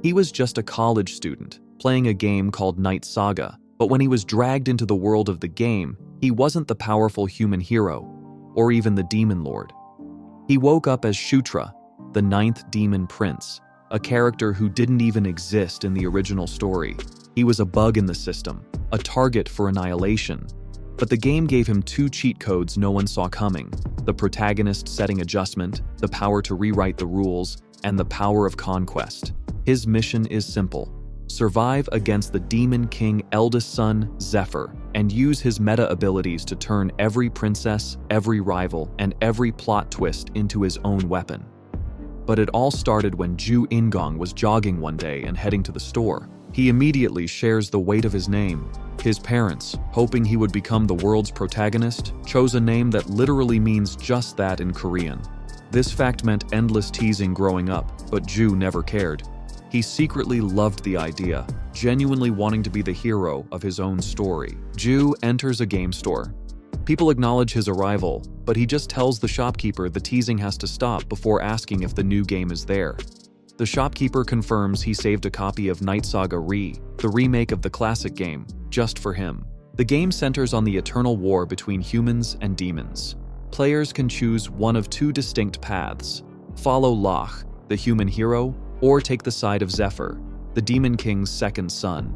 He was just a college student, playing a game called Night Saga, but when he was dragged into the world of the game, he wasn't the powerful human hero, or even the demon lord. He woke up as Shutra, the 9th demon prince, a character who didn't even exist in the original story. He was a bug in the system, a target for annihilation. But the game gave him 2 cheat codes no one saw coming: the protagonist setting adjustment, the power to rewrite the rules, and the power of conquest. His mission is simple: survive against the Demon King eldest son, Zephyr, and use his meta abilities to turn every princess, every rival, and every plot twist into his own weapon. But it all started when Ju Ingong was jogging one day and heading to the store. He immediately shares the weight of his name. His parents, hoping he would become the world's protagonist, chose a name that literally means just that in Korean. This fact meant endless teasing growing up, but Ju never cared. He secretly loved the idea, genuinely wanting to be the hero of his own story. Ju enters a game store. People acknowledge his arrival, but he just tells the shopkeeper the teasing has to stop before asking if the new game is there. The shopkeeper confirms he saved a copy of Night Saga Re, the remake of the classic game, just for him. The game centers on the eternal war between humans and demons. Players can choose one of 2 distinct paths: follow Lach, the human hero, or take the side of Zephyr, the Demon King's second son.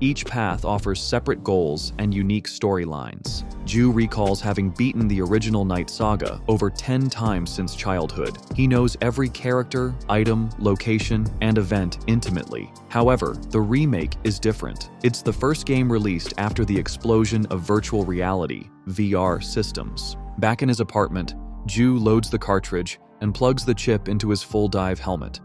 Each path offers separate goals and unique storylines. Ju recalls having beaten the original Night Saga over 10 times since childhood. He knows every character, item, location, and event intimately. However, the remake is different. It's the first game released after the explosion of virtual reality, VR systems. Back in his apartment, Ju loads the cartridge and plugs the chip into his full dive helmet.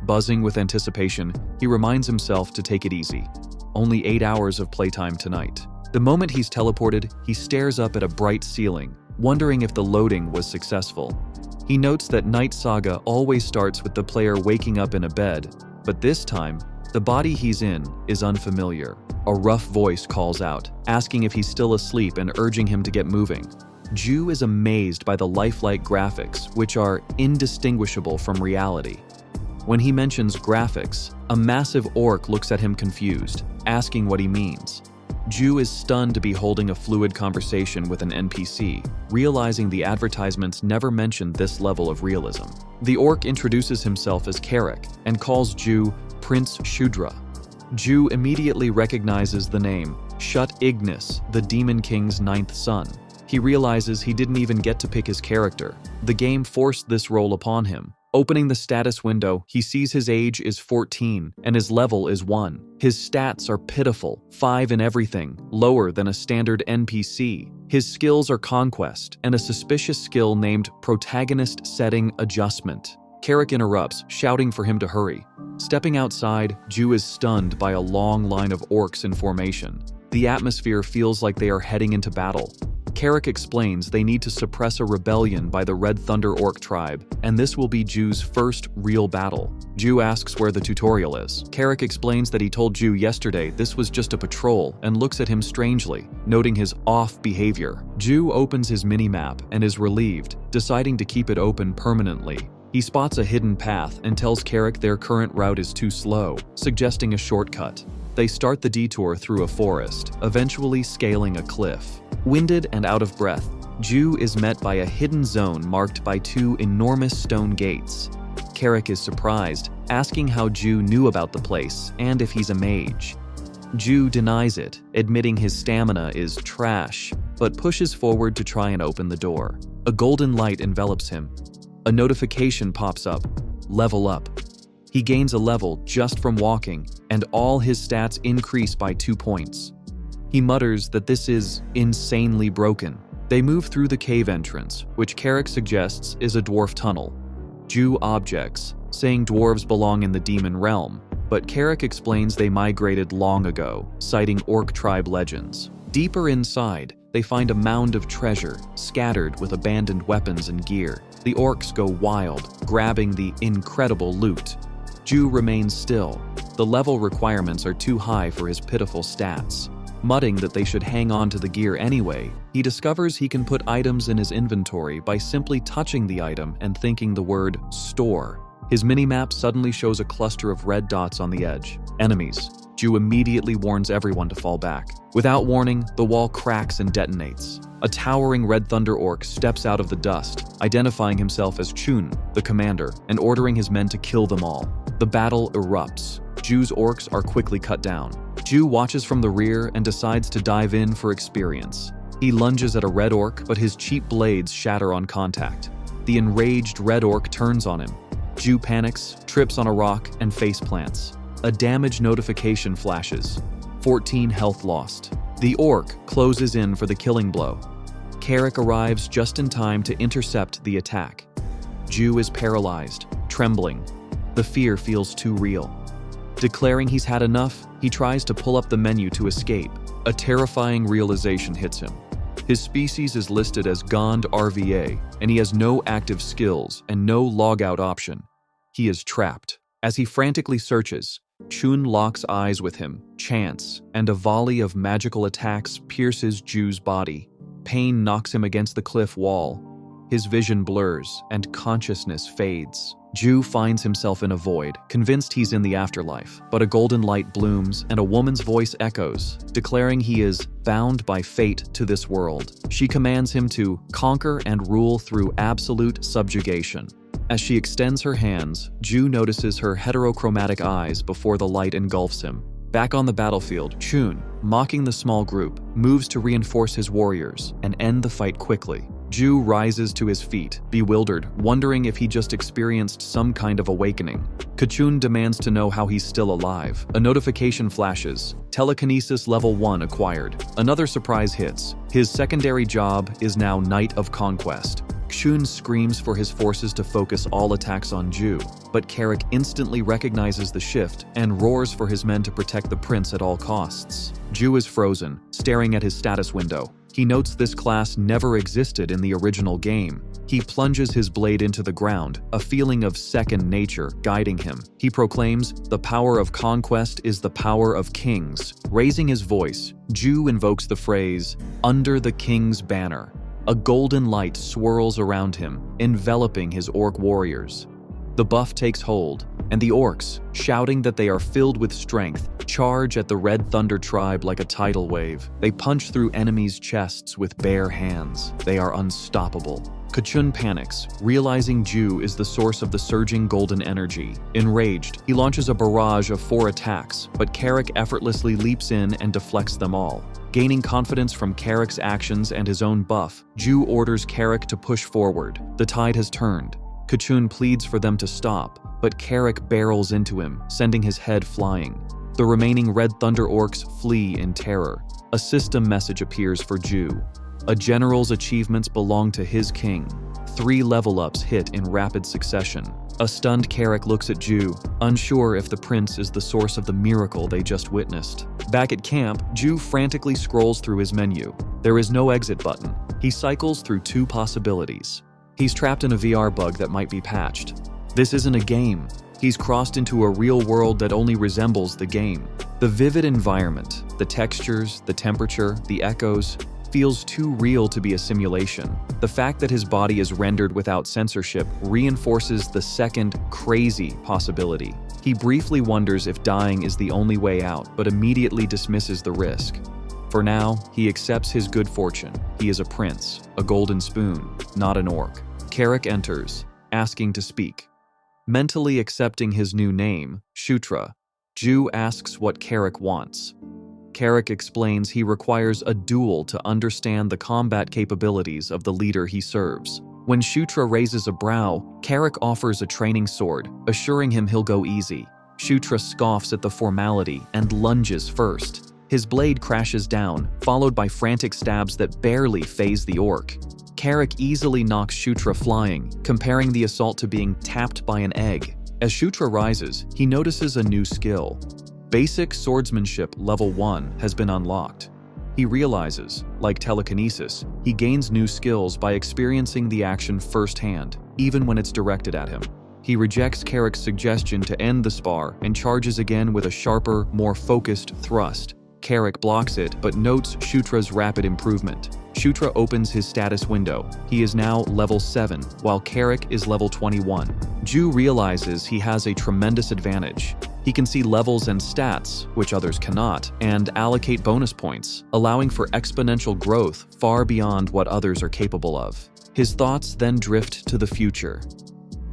Buzzing with anticipation, he reminds himself to take it easy. Only 8 hours of playtime tonight. The moment he's teleported, he stares up at a bright ceiling, wondering if the loading was successful. He notes that Night Saga always starts with the player waking up in a bed, but this time, the body he's in is unfamiliar. A rough voice calls out, asking if he's still asleep and urging him to get moving. Ju is amazed by the lifelike graphics, which are indistinguishable from reality. When he mentions graphics, a massive orc looks at him confused, asking what he means. Ju is stunned to be holding a fluid conversation with an NPC, realizing the advertisements never mentioned this level of realism. The orc introduces himself as Carrick and calls Ju Prince Shudra. Ju immediately recognizes the name, Shut Ignis, the Demon King's 9th son. He realizes he didn't even get to pick his character. The game forced this role upon him. Opening the status window, he sees his age is 14 and his level is 1. His stats are pitiful, 5 in everything, lower than a standard NPC. His skills are Conquest and a suspicious skill named Protagonist Setting Adjustment. Carrick interrupts, shouting for him to hurry. Stepping outside, Ju is stunned by a long line of orcs in formation. The atmosphere feels like they are heading into battle. Carrick explains they need to suppress a rebellion by the Red Thunder Orc tribe, and this will be Ju's first real battle. Ju asks where the tutorial is. Carrick explains that he told Ju yesterday this was just a patrol and looks at him strangely, noting his off behavior. Ju opens his minimap and is relieved, deciding to keep it open permanently. He spots a hidden path and tells Carrick their current route is too slow, suggesting a shortcut. They start the detour through a forest, eventually scaling a cliff. Winded and out of breath, Ju is met by a hidden zone marked by 2 enormous stone gates. Carrick is surprised, asking how Ju knew about the place and if he's a mage. Ju denies it, admitting his stamina is trash, but pushes forward to try and open the door. A golden light envelops him. A notification pops up, level up. He gains a level just from walking, and all his stats increase by 2 points. He mutters that this is insanely broken. They move through the cave entrance, which Carrick suggests is a dwarf tunnel. Ju objects, saying dwarves belong in the demon realm, but Carrick explains they migrated long ago, citing orc tribe legends. Deeper inside, they find a mound of treasure, scattered with abandoned weapons and gear. The orcs go wild, grabbing the incredible loot. Ju remains still. The level requirements are too high for his pitiful stats. Muttering that they should hang on to the gear anyway, he discovers he can put items in his inventory by simply touching the item and thinking the word store. His minimap suddenly shows a cluster of red dots on the edge. Enemies. Ju immediately warns everyone to fall back. Without warning, the wall cracks and detonates. A towering Red Thunder orc steps out of the dust, identifying himself as Chun, the commander, and ordering his men to kill them all. The battle erupts. Ju's orcs are quickly cut down. Ju watches from the rear and decides to dive in for experience. He lunges at a red orc, but his cheap blades shatter on contact. The enraged red orc turns on him. Ju panics, trips on a rock, and face plants. A damage notification flashes. 14 health lost. The orc closes in for the killing blow. Carrick arrives just in time to intercept the attack. Ju is paralyzed, trembling. The fear feels too real. Declaring he's had enough, he tries to pull up the menu to escape. A terrifying realization hits him. His species is listed as Gond RVA, and he has no active skills and no logout option. He is trapped. As he frantically searches, Chun locks eyes with him, chants, and a volley of magical attacks pierces Ju's body. Pain knocks him against the cliff wall. His vision blurs, and consciousness fades. Ju finds himself in a void, convinced he's in the afterlife, but a golden light blooms and a woman's voice echoes, declaring he is bound by fate to this world. She commands him to conquer and rule through absolute subjugation. As she extends her hands, Ju notices her heterochromatic eyes before the light engulfs him. Back on the battlefield, Chun, mocking the small group, moves to reinforce his warriors and end the fight quickly. Ju rises to his feet, bewildered, wondering if he just experienced some kind of awakening. Kachun demands to know how he's still alive. A notification flashes. Telekinesis level 1 acquired. Another surprise hits. His secondary job is now Knight of Conquest. Kachun screams for his forces to focus all attacks on Ju, but Carrick instantly recognizes the shift and roars for his men to protect the prince at all costs. Ju is frozen, staring at his status window. He notes this class never existed in the original game. He plunges his blade into the ground, a feeling of second nature guiding him. He proclaims, "The power of conquest is the power of kings." Raising his voice, Ju invokes the phrase, "Under the king's banner." A golden light swirls around him, enveloping his orc warriors. The buff takes hold, and the orcs, shouting that they are filled with strength, charge at the Red Thunder tribe like a tidal wave. They punch through enemies' chests with bare hands. They are unstoppable. Kachun panics, realizing Ju is the source of the surging golden energy. Enraged, he launches a barrage of 4 attacks, but Carrick effortlessly leaps in and deflects them all. Gaining confidence from Carrick's actions and his own buff, Ju orders Carrick to push forward. The tide has turned. Kachun pleads for them to stop, but Carrick barrels into him, sending his head flying. The remaining Red Thunder orcs flee in terror. A system message appears for Ju. A general's achievements belong to his king. 3 level-ups hit in rapid succession. A stunned Carrick looks at Ju, unsure if the prince is the source of the miracle they just witnessed. Back at camp, Ju frantically scrolls through his menu. There is no exit button. He cycles through 2 possibilities. He's trapped in a VR bug that might be patched. This isn't a game. He's crossed into a real world that only resembles the game. The vivid environment, the textures, the temperature, the echoes, feels too real to be a simulation. The fact that his body is rendered without censorship reinforces the second, crazy possibility. He briefly wonders if dying is the only way out, but immediately dismisses the risk. For now, he accepts his good fortune. He is a prince, a golden spoon, not an orc. Carrick enters, asking to speak. Mentally accepting his new name, Shutra, Ju asks what Carrick wants. Carrick explains he requires a duel to understand the combat capabilities of the leader he serves. When Shutra raises a brow, Carrick offers a training sword, assuring him he'll go easy. Shutra scoffs at the formality and lunges first. His blade crashes down, followed by frantic stabs that barely faze the orc. Carrick easily knocks Shutra flying, comparing the assault to being tapped by an egg. As Shutra rises, he notices a new skill. Basic swordsmanship level 1 has been unlocked. He realizes, like telekinesis, he gains new skills by experiencing the action firsthand, even when it's directed at him. He rejects Carrick's suggestion to end the spar and charges again with a sharper, more focused thrust. Carrick blocks it but notes Shutra's rapid improvement. Shutra opens his status window. He is now level 7, while Carrick is level 21. Ju realizes he has a tremendous advantage. He can see levels and stats, which others cannot, and allocate bonus points, allowing for exponential growth far beyond what others are capable of. His thoughts then drift to the future.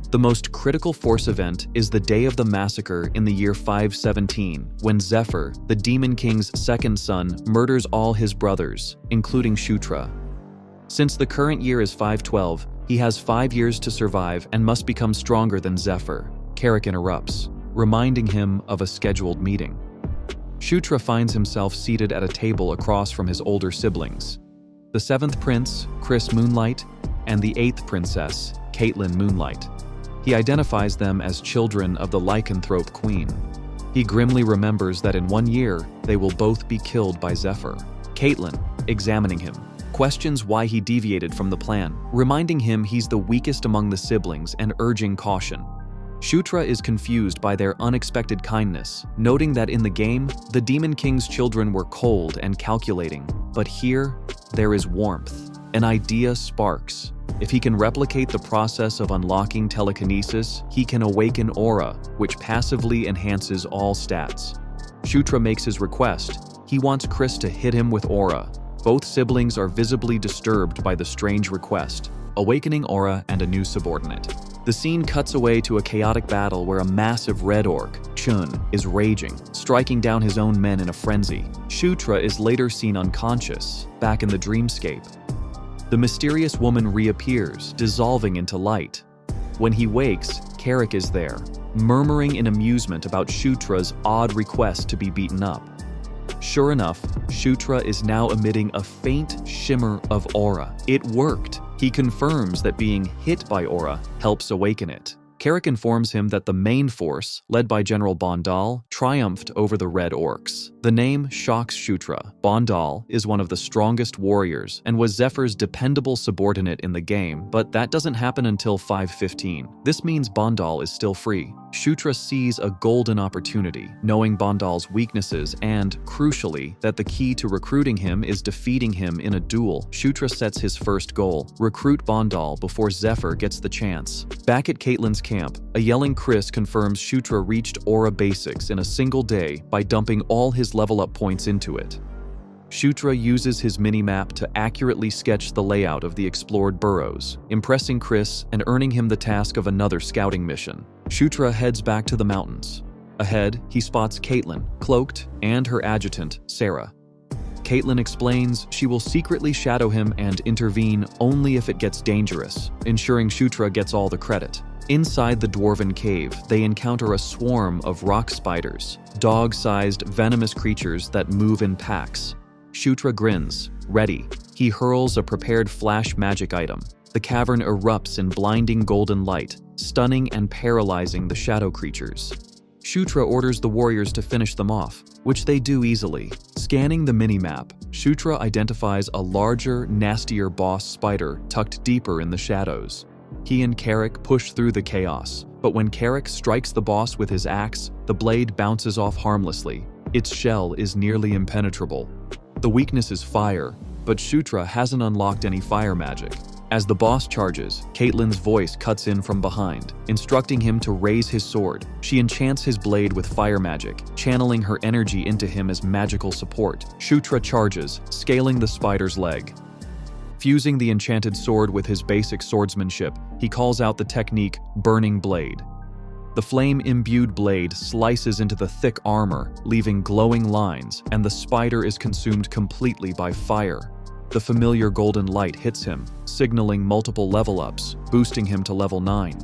The most critical force event is the day of the massacre in the year 517, when Zephyr, the Demon King's second son, murders all his brothers, including Shutra. Since the current year is 512, he has 5 years to survive and must become stronger than Zephyr. Carrick interrupts, reminding him of a scheduled meeting. Shutra finds himself seated at a table across from his older siblings. The 7th prince, Chris Moonlight, and the 8th princess, Caitlin Moonlight. He identifies them as children of the lycanthrope queen. He grimly remembers that in 1 year, they will both be killed by Zephyr. Caitlin, examining him, questions why he deviated from the plan, reminding him he's the weakest among the siblings and urging caution. Shutra is confused by their unexpected kindness, noting that in the game, the Demon King's children were cold and calculating, but here, there is warmth. An idea sparks. If he can replicate the process of unlocking telekinesis, he can awaken aura, which passively enhances all stats. Shutra makes his request. He wants Chris to hit him with aura. Both siblings are visibly disturbed by the strange request, awakening aura and a new subordinate. The scene cuts away to a chaotic battle where a massive red orc, Chun, is raging, striking down his own men in a frenzy. Shutra is later seen unconscious, back in the dreamscape. The mysterious woman reappears, dissolving into light. When he wakes, Carrick is there, murmuring in amusement about Shutra's odd request to be beaten up. Sure enough, Shutra is now emitting a faint shimmer of aura. It worked. He confirms that being hit by aura helps awaken it. Carrick informs him that the main force, led by General Bondal, triumphed over the Red Orcs. The name shocks Shutra. Bondal is one of the strongest warriors and was Zephyr's dependable subordinate in the game, but that doesn't happen until 515. This means Bondal is still free. Shutra sees a golden opportunity, knowing Bondal's weaknesses and, crucially, that the key to recruiting him is defeating him in a duel. Shutra sets his first goal, recruit Bondal before Zephyr gets the chance. Back at Caitlin's camp, a yelling Chris confirms Shutra reached Aura Basics in a single day by dumping all his level-up points into it. Shutra uses his mini-map to accurately sketch the layout of the explored burrows, impressing Chris and earning him the task of another scouting mission. Shutra heads back to the mountains. Ahead, he spots Caitlin, cloaked, and her adjutant, Sarah. Caitlin explains she will secretly shadow him and intervene only if it gets dangerous, ensuring Shutra gets all the credit. Inside the dwarven cave, they encounter a swarm of rock spiders, dog-sized venomous creatures that move in packs. Shutra grins, ready. He hurls a prepared flash magic item. The cavern erupts in blinding golden light, stunning and paralyzing the shadow creatures. Shutra orders the warriors to finish them off, which they do easily. Scanning the mini-map, Shutra identifies a larger, nastier boss spider tucked deeper in the shadows. He and Carrick push through the chaos, but when Carrick strikes the boss with his axe, the blade bounces off harmlessly. Its shell is nearly impenetrable. The weakness is fire, but Shutra hasn't unlocked any fire magic. As the boss charges, Caitlin's voice cuts in from behind, instructing him to raise his sword. She enchants his blade with fire magic, channeling her energy into him as magical support. Shutra charges, scaling the spider's leg. Fusing the enchanted sword with his basic swordsmanship, he calls out the technique Burning Blade. The flame-imbued blade slices into the thick armor, leaving glowing lines, and the spider is consumed completely by fire. The familiar golden light hits him, signaling multiple level-ups, boosting him to level 9.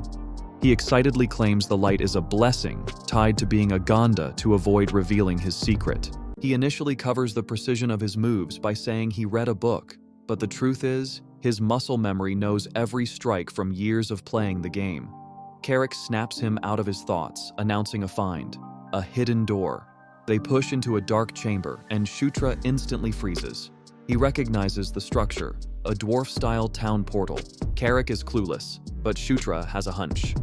He excitedly claims the light is a blessing, tied to being a Ganda to avoid revealing his secret. He initially covers the precision of his moves by saying he read a book, but the truth is, his muscle memory knows every strike from years of playing the game. Carrick snaps him out of his thoughts, announcing a find, a hidden door. They push into a dark chamber, and Shutra instantly freezes. He recognizes the structure, a dwarf-style town portal. Carrick is clueless, but Shutra has a hunch.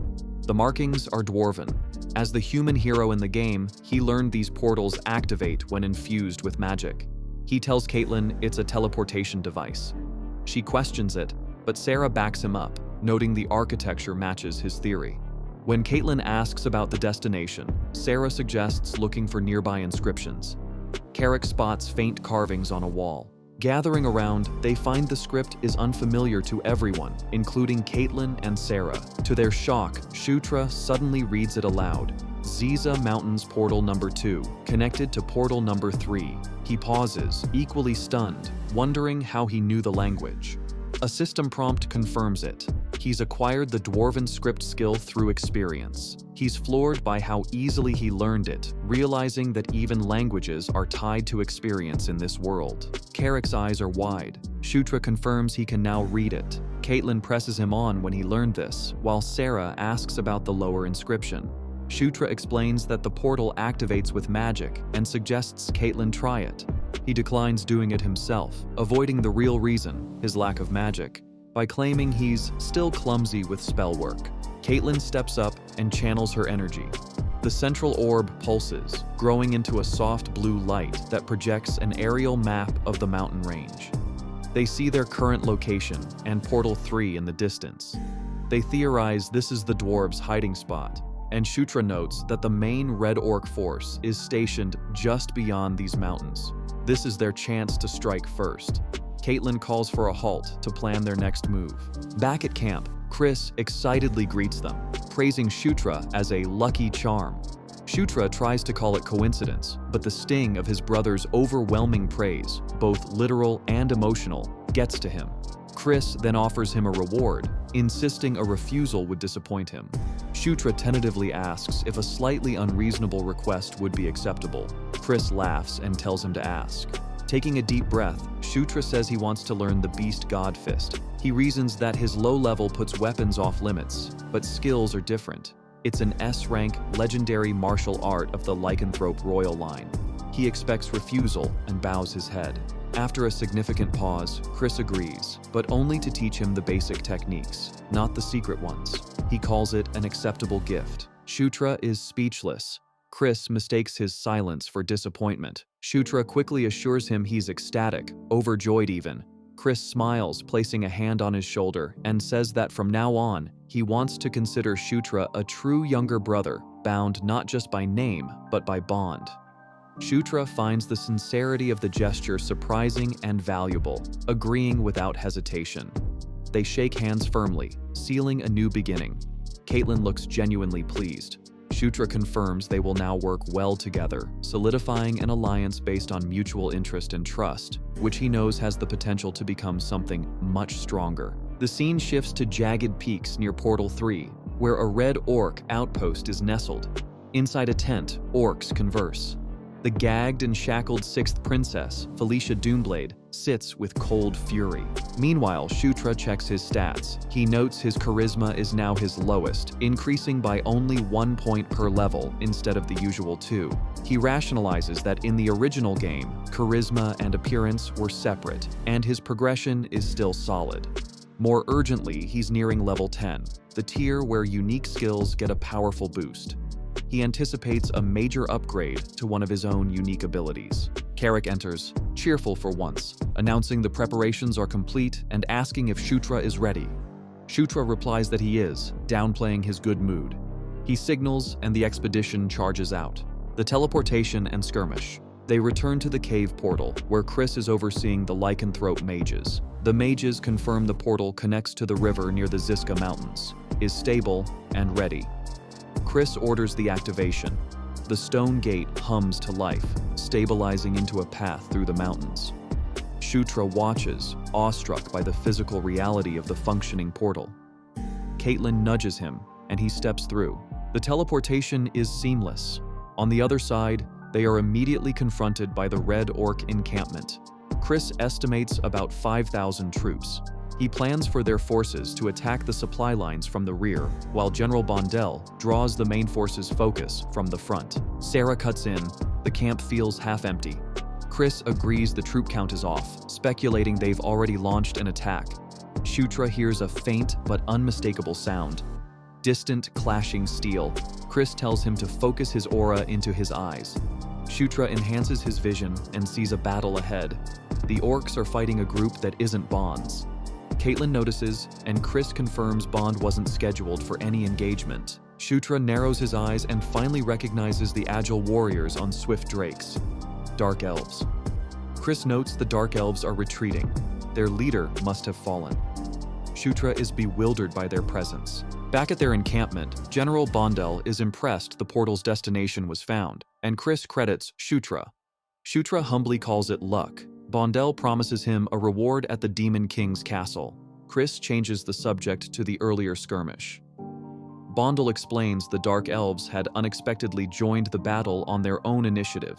The markings are dwarven, As the human hero in the game, he learned these portals activate when infused with magic. He tells Caitlin it's a teleportation device. She questions it, but Sarah backs him up, noting the architecture matches his theory. When Caitlin asks about the destination, Sarah suggests looking for nearby inscriptions. Carrick spots faint carvings on a wall. Gathering around, they find the script is unfamiliar to everyone, including Caitlin and Sarah. To their shock, Shutra suddenly reads it aloud. Ziza Mountains Portal Number 2, connected to Portal Number 3. He pauses, equally stunned, wondering how he knew the language. A system prompt confirms it. He's acquired the Dwarven script skill through experience. He's floored by how easily he learned it, realizing that even languages are tied to experience in this world. Carrick's eyes are wide. Shutra confirms he can now read it. Caitlin presses him on when he learned this, while Sarah asks about the lower inscription. Shutra explains that the portal activates with magic and suggests Caitlin try it. He declines doing it himself, avoiding the real reason, his lack of magic, by claiming he's still clumsy with spell work. Caitlin steps up and channels her energy. The central orb pulses, growing into a soft blue light that projects an aerial map of the mountain range. They see their current location and Portal 3 in the distance. They theorize this is the dwarves' hiding spot, and Shutra notes that the main Red Orc force is stationed just beyond these mountains. This is their chance to strike first. Caitlin calls for a halt to plan their next move. Back at camp, Chris excitedly greets them, praising Shutra as a lucky charm. Shutra tries to call it coincidence, but the sting of his brother's overwhelming praise, both literal and emotional, gets to him. Chris then offers him a reward, insisting a refusal would disappoint him. Shutra tentatively asks if a slightly unreasonable request would be acceptable. Chris laughs and tells him to ask. Taking a deep breath, Shutra says he wants to learn the Beast God Fist. He reasons that his low level puts weapons off limits, but skills are different. It's an S-rank legendary martial art of the lycanthrope royal line. He expects refusal and bows his head. After a significant pause, Chris agrees, but only to teach him the basic techniques, not the secret ones. He calls it an acceptable gift. Shutra is speechless. Chris mistakes his silence for disappointment. Shutra quickly assures him he's ecstatic, overjoyed even. Chris smiles, placing a hand on his shoulder, and says that from now on, he wants to consider Shutra a true younger brother, bound not just by name, but by bond. Shutra finds the sincerity of the gesture surprising and valuable, agreeing without hesitation. They shake hands firmly, sealing a new beginning. Caitlin looks genuinely pleased. Shutra confirms they will now work well together, solidifying an alliance based on mutual interest and trust, which he knows has the potential to become something much stronger. The scene shifts to jagged peaks near Portal 3, where a red orc outpost is nestled. Inside a tent, orcs converse. The gagged and shackled 6th princess, Felicia Doomblade, sits with cold fury. Meanwhile, Shutra checks his stats. He notes his charisma is now his lowest, increasing by only 1 point per level instead of the usual 2. He rationalizes that in the original game, charisma and appearance were separate, and his progression is still solid. More urgently, he's nearing level 10, the tier where unique skills get a powerful boost. He anticipates a major upgrade to one of his own unique abilities. Carrick enters, cheerful for once, announcing the preparations are complete and asking if Shutra is ready. Shutra replies that he is, downplaying his good mood. He signals and the expedition charges out. The teleportation and skirmish. They return to the cave portal, where Chris is overseeing the lycanthrope mages. The mages confirm the portal connects to the river near the Ziska Mountains, is stable and ready. Chris orders the activation. The stone gate hums to life, stabilizing into a path through the mountains. Shutra watches, awestruck by the physical reality of the functioning portal. Caitlin nudges him, and he steps through. The teleportation is seamless. On the other side, they are immediately confronted by the Red Orc encampment. Chris estimates about 5,000 troops. He plans for their forces to attack the supply lines from the rear, while General Bondell draws the main force's focus from the front. Sarah cuts in. The camp feels half empty. Chris agrees the troop count is off, speculating they've already launched an attack. Shutra hears a faint but unmistakable sound. Distant clashing steel. Chris tells him to focus his aura into his eyes. Shutra enhances his vision and sees a battle ahead. The orcs are fighting a group that isn't Bond's. Caitlin notices, and Chris confirms Bond wasn't scheduled for any engagement. Shutra narrows his eyes and finally recognizes the agile warriors on swift drakes. Dark Elves. Chris notes the Dark Elves are retreating. Their leader must have fallen. Shutra is bewildered by their presence. Back at their encampment, General Bondel is impressed the portal's destination was found, and Chris credits Shutra. Shutra humbly calls it luck. Bondel promises him a reward at the Demon King's castle. Chris changes the subject to the earlier skirmish. Bondel explains the Dark Elves had unexpectedly joined the battle on their own initiative.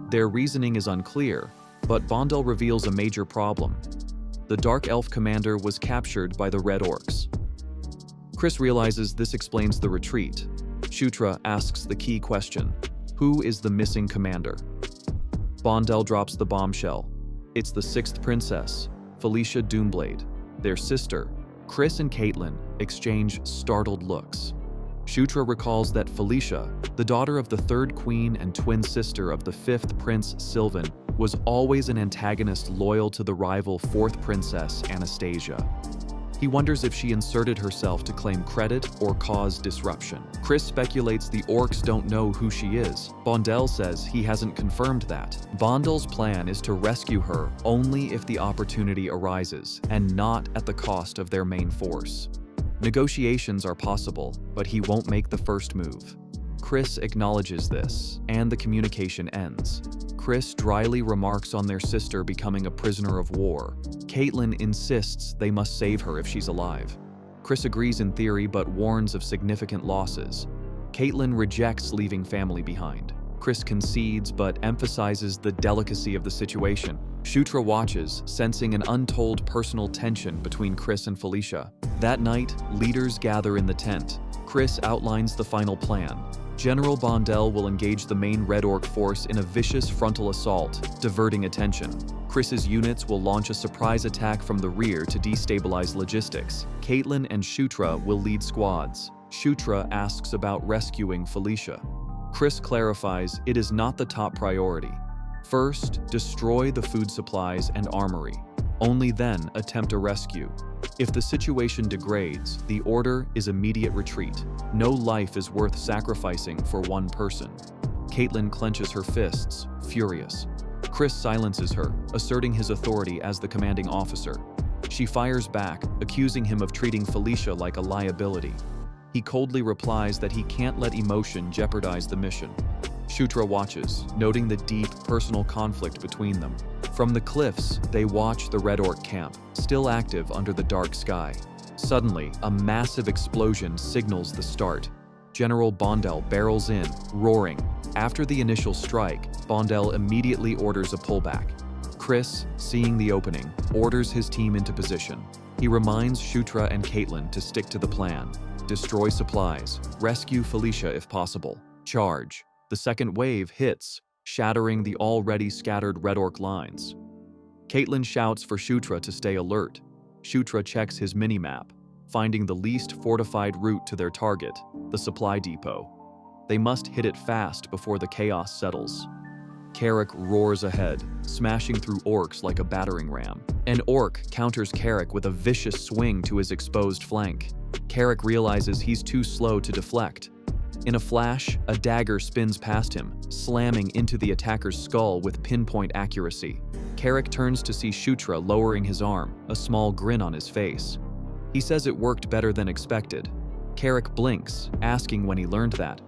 Their reasoning is unclear, but Bondel reveals a major problem. The Dark Elf commander was captured by the Red Orcs. Chris realizes this explains the retreat. Shutra asks the key question: who is the missing commander? Bondel drops the bombshell. It's the sixth princess, Felicia Doomblade. Their sister, Chris and Caitlin, exchange startled looks. Shutra recalls that Felicia, the daughter of the third queen and twin sister of the fifth prince Sylvan, was always an antagonist loyal to the rival fourth princess Anastasia. He wonders if she inserted herself to claim credit or cause disruption. Chris speculates the orcs don't know who she is. Bondel says he hasn't confirmed that. Bondel's plan is to rescue her only if the opportunity arises, and not at the cost of their main force. Negotiations are possible, but he won't make the first move. Chris acknowledges this, and the communication ends. Chris dryly remarks on their sister becoming a prisoner of war. Caitlin insists they must save her if she's alive. Chris agrees in theory but warns of significant losses. Caitlin rejects leaving family behind. Chris concedes but emphasizes the delicacy of the situation. Shutra watches, sensing an untold personal tension between Chris and Felicia. That night, leaders gather in the tent. Chris outlines the final plan. General Bondel will engage the main Red Orc force in a vicious frontal assault, diverting attention. Chris's units will launch a surprise attack from the rear to destabilize logistics. Caitlin and Shutra will lead squads. Shutra asks about rescuing Felicia. Chris clarifies it is not the top priority. First, destroy the food supplies and armory. Only then attempt a rescue. If the situation degrades, the order is immediate retreat. No life is worth sacrificing for one person. Caitlin clenches her fists, furious. Chris silences her, asserting his authority as the commanding officer. She fires back, accusing him of treating Felicia like a liability. He coldly replies that he can't let emotion jeopardize the mission. Shutra watches, noting the deep personal conflict between them. From the cliffs, they watch the Red Orc camp, still active under the dark sky. Suddenly, a massive explosion signals the start. General Bondel barrels in, roaring. After the initial strike, Bondel immediately orders a pullback. Chris, seeing the opening, orders his team into position. He reminds Shutra and Caitlin to stick to the plan. Destroy supplies, rescue Felicia if possible, charge. The second wave hits, shattering the already scattered Red Orc lines. Caitlin shouts for Shutra to stay alert. Shutra checks his mini-map, finding the least fortified route to their target, the supply depot. They must hit it fast before the chaos settles. Carrick roars ahead, smashing through orcs like a battering ram. An orc counters Carrick with a vicious swing to his exposed flank. Carrick realizes he's too slow to deflect. In a flash, a dagger spins past him, slamming into the attacker's skull with pinpoint accuracy. Carrick turns to see Shutra lowering his arm, a small grin on his face. He says it worked better than expected. Carrick blinks, asking when he learned that.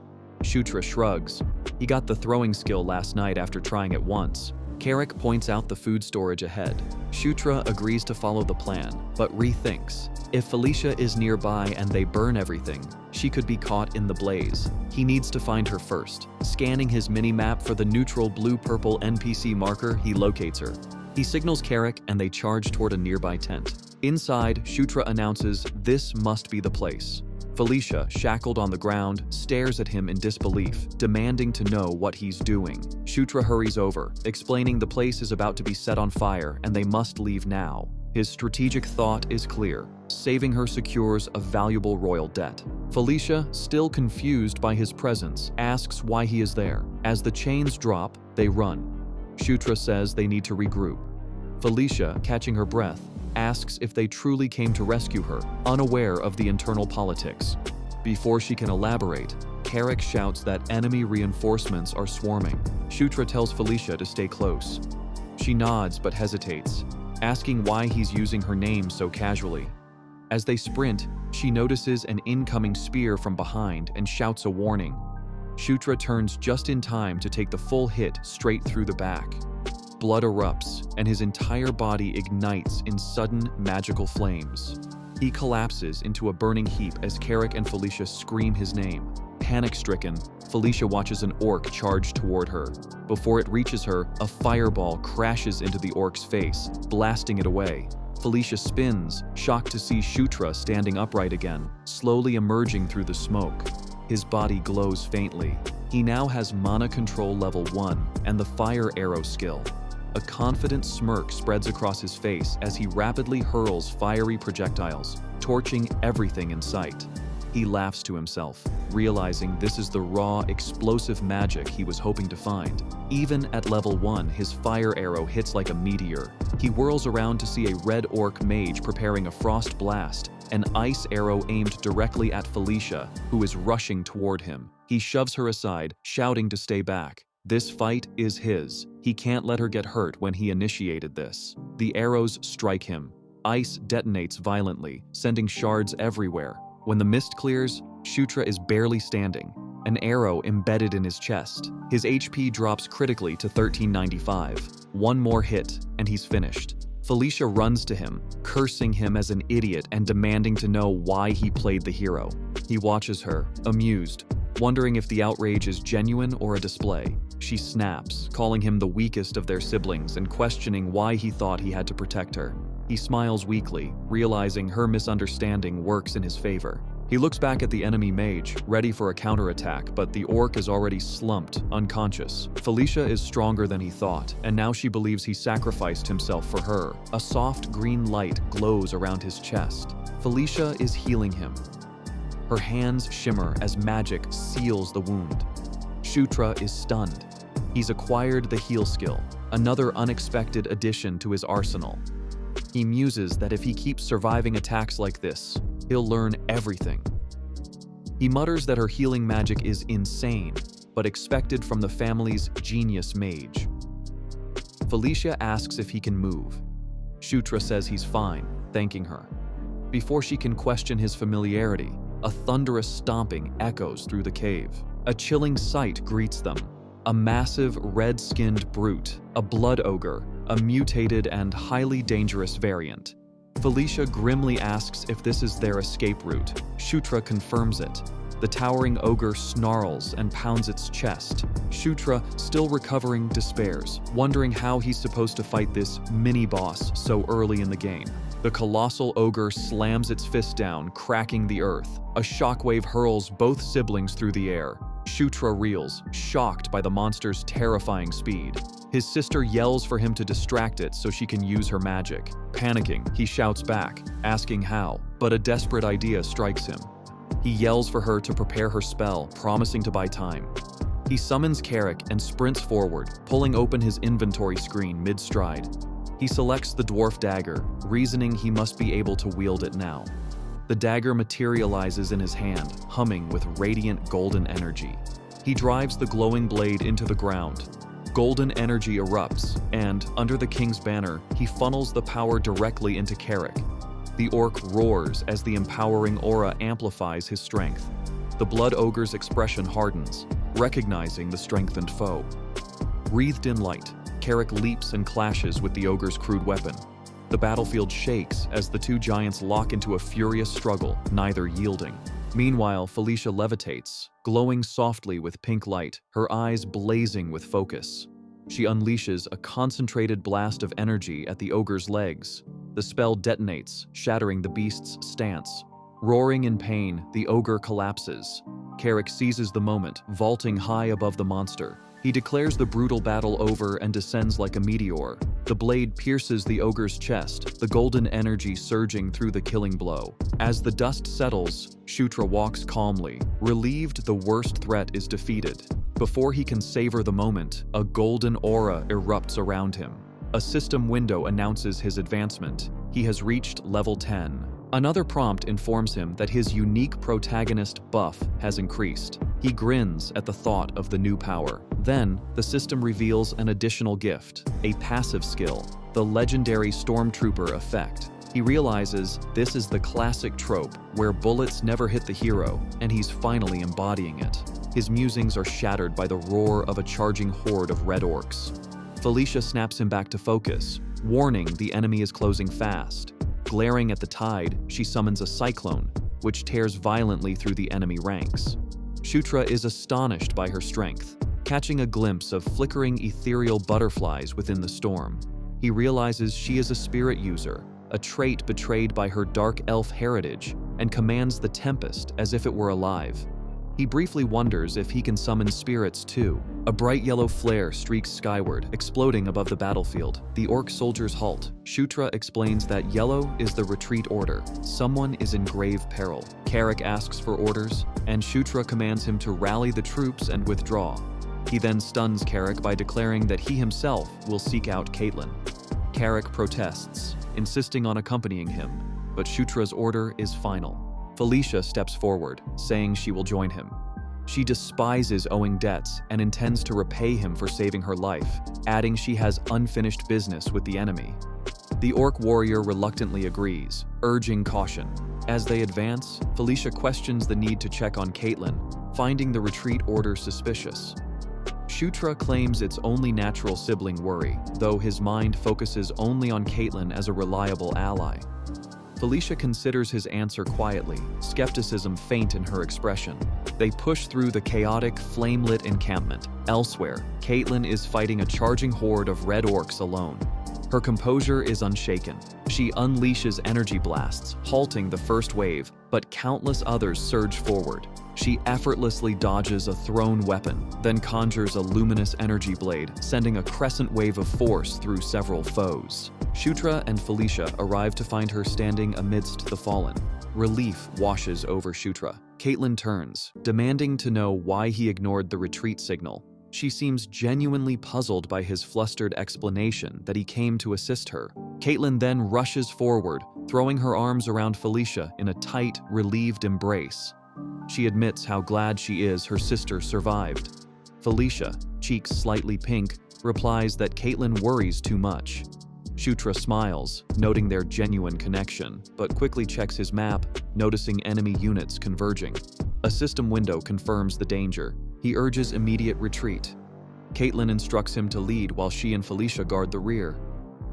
Shutra shrugs. He got the throwing skill last night after trying it once. Carrick points out the food storage ahead. Shutra agrees to follow the plan, but rethinks. If Felicia is nearby and they burn everything, she could be caught in the blaze. He needs to find her first. Scanning his mini-map for the neutral blue-purple NPC marker, he locates her. He signals Carrick and they charge toward a nearby tent. Inside, Shutra announces this must be the place. Felicia, shackled on the ground, stares at him in disbelief, demanding to know what he's doing. Shutra hurries over, explaining the place is about to be set on fire and they must leave now. His strategic thought is clear. Saving her secures a valuable royal debt. Felicia, still confused by his presence, asks why he is there. As the chains drop, they run. Shutra says they need to regroup. Felicia, catching her breath, asks if they truly came to rescue her, unaware of the internal politics. Before she can elaborate, Carrick shouts that enemy reinforcements are swarming. Shutra tells Felicia to stay close. She nods but hesitates, asking why he's using her name so casually. As they sprint, she notices an incoming spear from behind and shouts a warning. Shutra turns just in time to take the full hit straight through the back. Blood erupts, and his entire body ignites in sudden magical flames. He collapses into a burning heap as Carrick and Felicia scream his name. Panic-stricken, Felicia watches an orc charge toward her. Before it reaches her, a fireball crashes into the orc's face, blasting it away. Felicia spins, shocked to see Shutra standing upright again, slowly emerging through the smoke. His body glows faintly. He now has mana control level 1 and the fire arrow skill. A confident smirk spreads across his face as he rapidly hurls fiery projectiles, torching everything in sight. He laughs to himself, realizing this is the raw, explosive magic he was hoping to find. Even at level 1, his fire arrow hits like a meteor. He whirls around to see a red orc mage preparing a frost blast, an ice arrow aimed directly at Felicia, who is rushing toward him. He shoves her aside, shouting to stay back. This fight is his. He can't let her get hurt when he initiated this. The arrows strike him. Ice detonates violently, sending shards everywhere. When the mist clears, Shutra is barely standing, an arrow embedded in his chest. His HP drops critically to 1395. One more hit, and he's finished. Felicia runs to him, cursing him as an idiot and demanding to know why he played the hero. He watches her, amused, wondering if the outrage is genuine or a display. She snaps, calling him the weakest of their siblings and questioning why he thought he had to protect her. He smiles weakly, realizing her misunderstanding works in his favor. He looks back at the enemy mage, ready for a counterattack, but the orc is already slumped, unconscious. Felicia is stronger than he thought, and now she believes he sacrificed himself for her. A soft green light glows around his chest. Felicia is healing him. Her hands shimmer as magic seals the wound. Shutra is stunned. He's acquired the heal skill, another unexpected addition to his arsenal. He muses that if he keeps surviving attacks like this, he'll learn everything. He mutters that her healing magic is insane, but expected from the family's genius mage. Felicia asks if he can move. Shutra says he's fine, thanking her. Before she can question his familiarity, a thunderous stomping echoes through the cave. A chilling sight greets them. A massive, red-skinned brute, a blood ogre, a mutated and highly dangerous variant. Felicia grimly asks if this is their escape route. Shutra confirms it. The towering ogre snarls and pounds its chest. Shutra, still recovering, despairs, wondering how he's supposed to fight this mini-boss so early in the game. The colossal ogre slams its fist down, cracking the earth. A shockwave hurls both siblings through the air. Shutra reels, shocked by the monster's terrifying speed. His sister yells for him to distract it so she can use her magic. Panicking, he shouts back, asking how, but a desperate idea strikes him. He yells for her to prepare her spell, promising to buy time. He summons Carrick and sprints forward, pulling open his inventory screen mid-stride. He selects the dwarf dagger, reasoning he must be able to wield it now. The dagger materializes in his hand, humming with radiant golden energy. He drives the glowing blade into the ground. Golden energy erupts, and, under the king's banner, he funnels the power directly into Carrick. The orc roars as the empowering aura amplifies his strength. The blood ogre's expression hardens, recognizing the strengthened foe. Wreathed in light, Carrick leaps and clashes with the ogre's crude weapon. The battlefield shakes as the two giants lock into a furious struggle, neither yielding. Meanwhile, Felicia levitates, glowing softly with pink light, her eyes blazing with focus. She unleashes a concentrated blast of energy at the ogre's legs. The spell detonates, shattering the beast's stance. Roaring in pain, the ogre collapses. Carrick seizes the moment, vaulting high above the monster. He declares the brutal battle over and descends like a meteor. The blade pierces the ogre's chest, the golden energy surging through the killing blow. As the dust settles, Shutra walks calmly, relieved the worst threat is defeated. Before he can savor the moment, a golden aura erupts around him. A system window announces his advancement. He has reached level 10. Another prompt informs him that his unique protagonist buff has increased. He grins at the thought of the new power. Then, the system reveals an additional gift, a passive skill, the legendary Stormtrooper effect. He realizes this is the classic trope where bullets never hit the hero, and he's finally embodying it. His musings are shattered by the roar of a charging horde of red orcs. Felicia snaps him back to focus, warning the enemy is closing fast. Glaring at the tide, she summons a cyclone, which tears violently through the enemy ranks. Shutra is astonished by her strength, catching a glimpse of flickering ethereal butterflies within the storm. He realizes she is a spirit user, a trait betrayed by her dark elf heritage, and commands the tempest as if it were alive. He briefly wonders if he can summon spirits too. A bright yellow flare streaks skyward, exploding above the battlefield. The orc soldiers halt. Shutra explains that yellow is the retreat order. Someone is in grave peril. Carrick asks for orders, and Shutra commands him to rally the troops and withdraw. He then stuns Carrick by declaring that he himself will seek out Caitlin. Carrick protests, insisting on accompanying him, but Shutra's order is final. Felicia steps forward, saying she will join him. She despises owing debts and intends to repay him for saving her life, adding she has unfinished business with the enemy. The orc warrior reluctantly agrees, urging caution. As they advance, Felicia questions the need to check on Caitlin, finding the retreat order suspicious. Shutra claims it's only natural sibling worry, though his mind focuses only on Caitlin as a reliable ally. Felicia considers his answer quietly, skepticism faint in her expression. They push through the chaotic, flame-lit encampment. Elsewhere, Caitlin is fighting a charging horde of red orcs alone. Her composure is unshaken. She unleashes energy blasts, halting the first wave, but countless others surge forward. She effortlessly dodges a thrown weapon, then conjures a luminous energy blade, sending a crescent wave of force through several foes. Shutra and Felicia arrive to find her standing amidst the fallen. Relief washes over Shutra. Caitlin turns, demanding to know why he ignored the retreat signal. She seems genuinely puzzled by his flustered explanation that he came to assist her. Caitlin then rushes forward, throwing her arms around Felicia in a tight, relieved embrace. She admits how glad she is her sister survived. Felicia, cheeks slightly pink, replies that Caitlin worries too much. Shutra smiles, noting their genuine connection, but quickly checks his map, noticing enemy units converging. A system window confirms the danger. He urges immediate retreat. Caitlin instructs him to lead while she and Felicia guard the rear.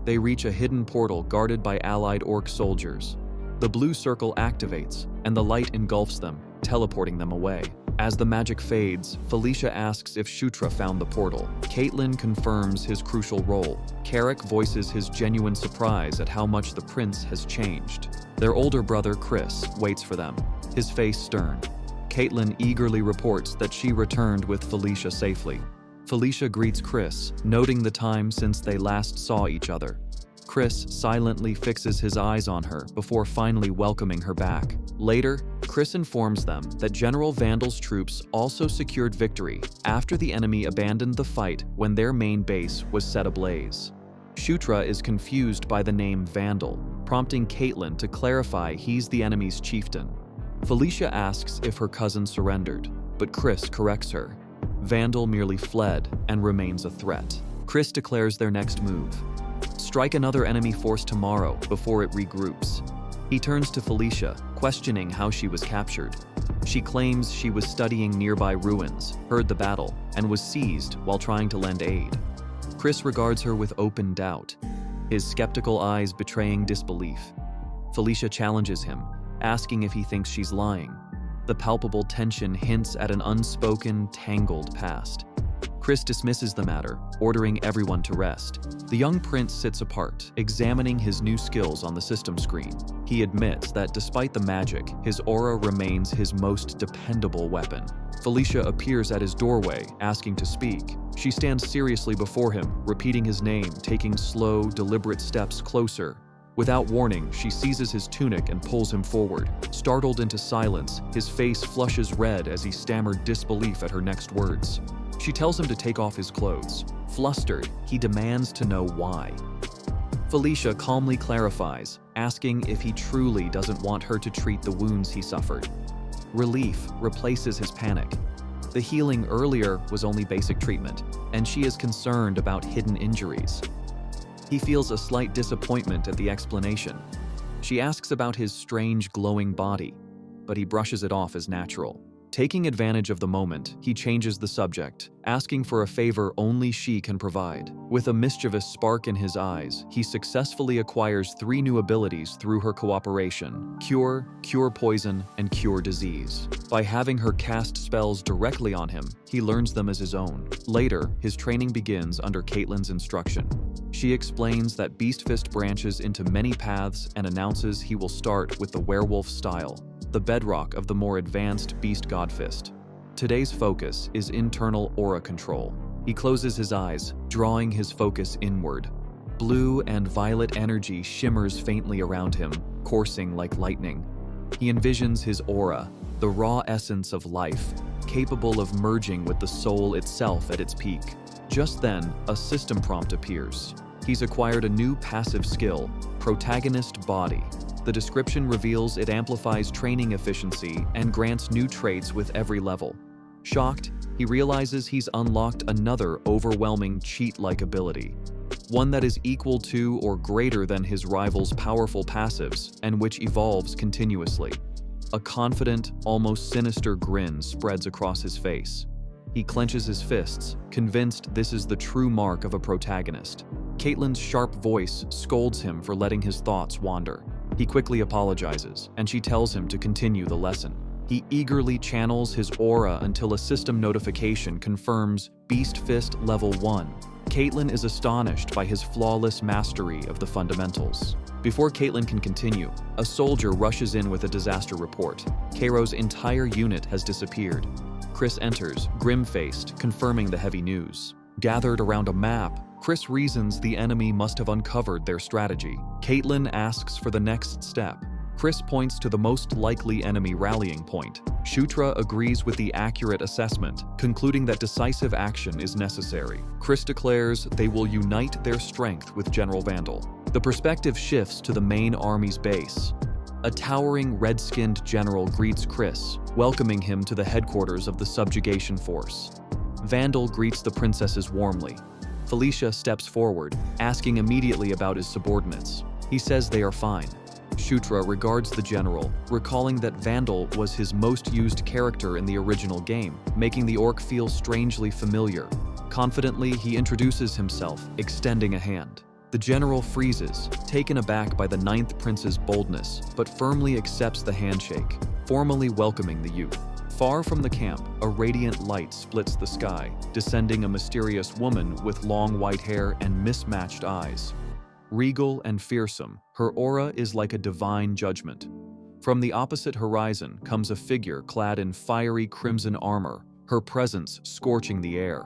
They reach a hidden portal guarded by allied orc soldiers. The blue circle activates, and the light engulfs them, teleporting them away. As the magic fades, Felicia asks if Shutra found the portal. Caitlin confirms his crucial role. Carrick voices his genuine surprise at how much the prince has changed. Their older brother, Chris, waits for them, his face stern. Caitlin eagerly reports that she returned with Felicia safely. Felicia greets Chris, noting the time since they last saw each other. Chris silently fixes his eyes on her before finally welcoming her back. Later, Chris informs them that General Vandal's troops also secured victory after the enemy abandoned the fight when their main base was set ablaze. Shutra is confused by the name Vandal, prompting Caitlin to clarify he's the enemy's chieftain. Felicia asks if her cousin surrendered, but Chris corrects her. Vandal merely fled and remains a threat. Chris declares their next move: strike another enemy force tomorrow before it regroups. He turns to Felicia, questioning how she was captured. She claims she was studying nearby ruins, heard the battle, and was seized while trying to lend aid. Chris regards her with open doubt, his skeptical eyes betraying disbelief. Felicia challenges him, asking if he thinks she's lying. The palpable tension hints at an unspoken, tangled past. Chris dismisses the matter, ordering everyone to rest. The young prince sits apart, examining his new skills on the system screen. He admits that despite the magic, his aura remains his most dependable weapon. Felicia appears at his doorway, asking to speak. She stands seriously before him, repeating his name, taking slow, deliberate steps closer. Without warning, she seizes his tunic and pulls him forward. Startled into silence, his face flushes red as he stammered disbelief at her next words. She tells him to take off his clothes. Flustered, he demands to know why. Felicia calmly clarifies, asking if he truly doesn't want her to treat the wounds he suffered. Relief replaces his panic. The healing earlier was only basic treatment, and she is concerned about hidden injuries. He feels a slight disappointment at the explanation. She asks about his strange glowing body, but he brushes it off as natural. Taking advantage of the moment, he changes the subject, asking for a favor only she can provide. With a mischievous spark in his eyes, he successfully acquires 3 new abilities through her cooperation: Cure, Cure Poison, and Cure Disease. By having her cast spells directly on him, he learns them as his own. Later, his training begins under Caitlyn's instruction. She explains that Beast Fist branches into many paths and announces he will start with the werewolf style, the bedrock of the more advanced Beast God Fist. Today's focus is internal aura control. He closes his eyes, drawing his focus inward. Blue and violet energy shimmers faintly around him, coursing like lightning. He envisions his aura, the raw essence of life, capable of merging with the soul itself at its peak. Just then, a system prompt appears. He's acquired a new passive skill, Protagonist Body. The description reveals it amplifies training efficiency and grants new traits with every level. Shocked, he realizes he's unlocked another overwhelming cheat-like ability, one that is equal to or greater than his rival's powerful passives and which evolves continuously. A confident, almost sinister grin spreads across his face. He clenches his fists, convinced this is the true mark of a protagonist. Caitlyn's sharp voice scolds him for letting his thoughts wander. He quickly apologizes, and she tells him to continue the lesson. He eagerly channels his aura until a system notification confirms Beast Fist Level 1. Caitlyn is astonished by his flawless mastery of the fundamentals. Before Caitlyn can continue, a soldier rushes in with a disaster report. Cairo's entire unit has disappeared. Chris enters, grim-faced, confirming the heavy news. Gathered around a map, Chris reasons the enemy must have uncovered their strategy. Caitlyn asks for the next step. Chris points to the most likely enemy rallying point. Shutra agrees with the accurate assessment, concluding that decisive action is necessary. Chris declares they will unite their strength with General Vandal. The perspective shifts to the main army's base. A towering red-skinned general greets Chris, welcoming him to the headquarters of the subjugation force. Vandal greets the princesses warmly. Felicia steps forward, asking immediately about his subordinates. He says they are fine. Shutra regards the general, recalling that Vandal was his most used character in the original game, making the orc feel strangely familiar. Confidently, he introduces himself, extending a hand. The general freezes, taken aback by the 9th prince's boldness, but firmly accepts the handshake, formally welcoming the youth. Far from the camp, a radiant light splits the sky, descending a mysterious woman with long white hair and mismatched eyes. Regal and fearsome, her aura is like a divine judgment. From the opposite horizon comes a figure clad in fiery crimson armor, her presence scorching the air.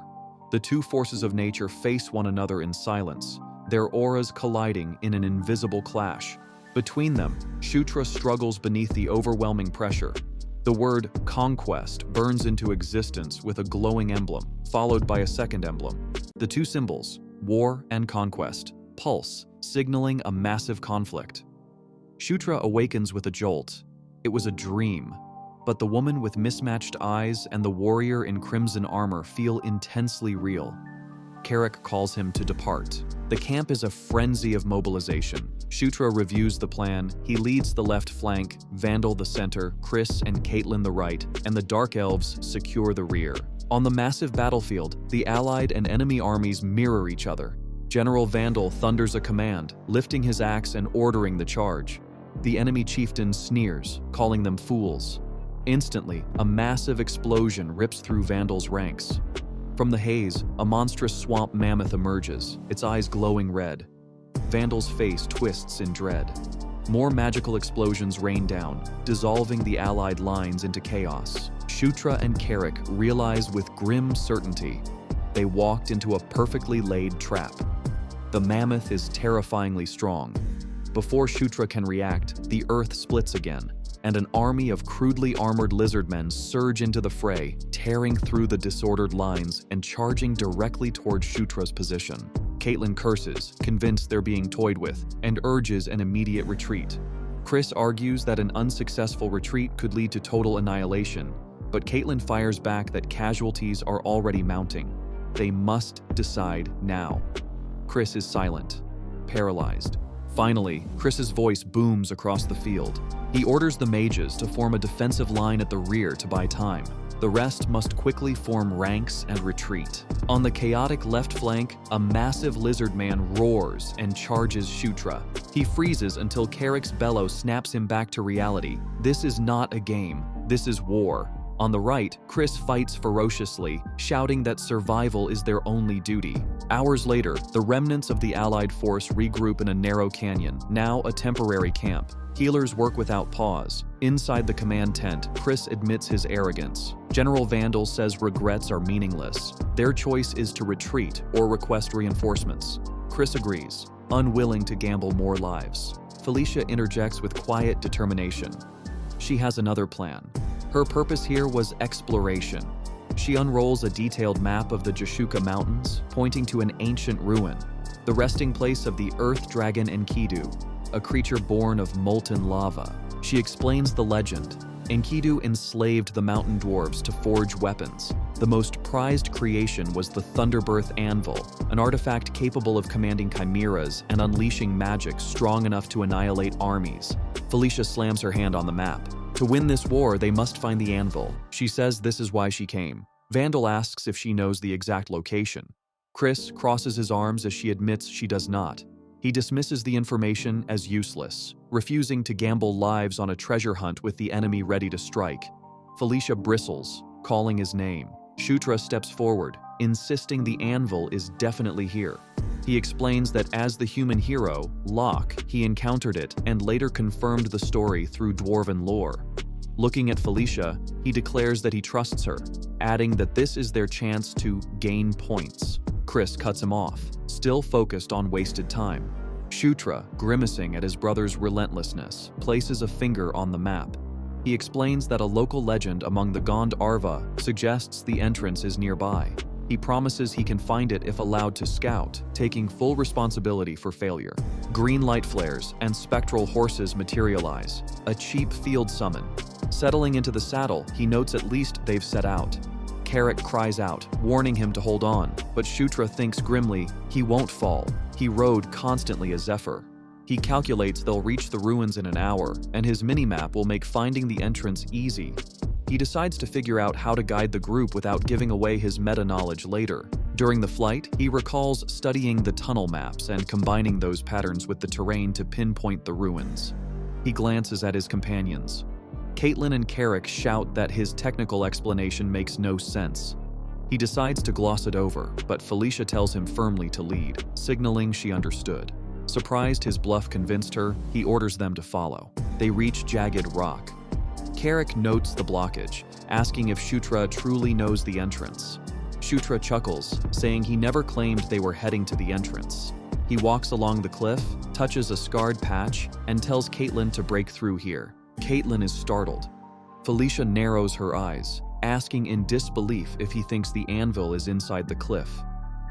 The two forces of nature face one another in silence, their auras colliding in an invisible clash. Between them, Shutra struggles beneath the overwhelming pressure. The word conquest burns into existence with a glowing emblem, followed by a second emblem. The two symbols, war and conquest, pulse, signaling a massive conflict. Shutra awakens with a jolt. It was a dream, but the woman with mismatched eyes and the warrior in crimson armor feel intensely real. Carrick calls him to depart. The camp is a frenzy of mobilization. Shutra reviews the plan. He leads the left flank, Vandal the center, Chris and Caitlyn the right, and the Dark Elves secure the rear. On the massive battlefield, the allied and enemy armies mirror each other. General Vandal thunders a command, lifting his axe and ordering the charge. The enemy chieftain sneers, calling them fools. Instantly, a massive explosion rips through Vandal's ranks. From the haze, a monstrous swamp mammoth emerges, its eyes glowing red. Vandal's face twists in dread. More magical explosions rain down, dissolving the allied lines into chaos. Shutra and Carrick realize with grim certainty, they walked into a perfectly laid trap. The mammoth is terrifyingly strong. Before Shutra can react, the earth splits again, and an army of crudely armored lizardmen surge into the fray, tearing through the disordered lines and charging directly towards Shutra's position. Caitlin curses, convinced they're being toyed with, and urges an immediate retreat. Chris argues that an unsuccessful retreat could lead to total annihilation, but Caitlin fires back that casualties are already mounting. They must decide now. Chris is silent, paralyzed. Finally, Chris's voice booms across the field. He orders the mages to form a defensive line at the rear to buy time. The rest must quickly form ranks and retreat. On the chaotic left flank, a massive lizard man roars and charges Shutra. He freezes until Carrick's bellow snaps him back to reality. This is not a game, this is war. On the right, Chris fights ferociously, shouting that survival is their only duty. Hours later, the remnants of the Allied force regroup in a narrow canyon, now a temporary camp. Healers work without pause. Inside the command tent, Chris admits his arrogance. General Vandal says regrets are meaningless. Their choice is to retreat or request reinforcements. Chris agrees, unwilling to gamble more lives. Felicia interjects with quiet determination. She has another plan. Her purpose here was exploration. She unrolls a detailed map of the Jashuka Mountains, pointing to an ancient ruin, the resting place of the earth dragon Enkidu, a creature born of molten lava. She explains the legend. Enkidu enslaved the mountain dwarves to forge weapons. The most prized creation was the Thunderbirth Anvil, an artifact capable of commanding chimeras and unleashing magic strong enough to annihilate armies. Felicia slams her hand on the map. To win this war, they must find the anvil. She says this is why she came. Vandal asks if she knows the exact location. Chris crosses his arms as she admits she does not. He dismisses the information as useless, refusing to gamble lives on a treasure hunt with the enemy ready to strike. Felicia bristles, calling his name. Shutra steps forward, insisting the anvil is definitely here. He explains that as the human hero, Locke, he encountered it and later confirmed the story through dwarven lore. Looking at Felicia, he declares that he trusts her, adding that this is their chance to gain points. Chris cuts him off, still focused on wasted time. Shutra, grimacing at his brother's relentlessness, places a finger on the map. He explains that a local legend among the Gond Arva suggests the entrance is nearby. He promises he can find it if allowed to scout, taking full responsibility for failure. Green light flares and spectral horses materialize, a cheap field summon. Settling into the saddle, he notes at least they've set out. Carrick cries out, warning him to hold on, but Shutra thinks grimly he won't fall. He rode constantly a zephyr. He calculates they'll reach the ruins in an hour, and his minimap will make finding the entrance easy. He decides to figure out how to guide the group without giving away his meta-knowledge later. During the flight, he recalls studying the tunnel maps and combining those patterns with the terrain to pinpoint the ruins. He glances at his companions. Caitlin and Carrick shout that his technical explanation makes no sense. He decides to gloss it over, but Felicia tells him firmly to lead, signaling she understood. Surprised his bluff convinced her, he orders them to follow. They reach jagged rock. Carrick notes the blockage, asking if Shutra truly knows the entrance. Shutra chuckles, saying he never claimed they were heading to the entrance. He walks along the cliff, touches a scarred patch, and tells Caitlin to break through here. Caitlin is startled. Felicia narrows her eyes, asking in disbelief if he thinks the anvil is inside the cliff.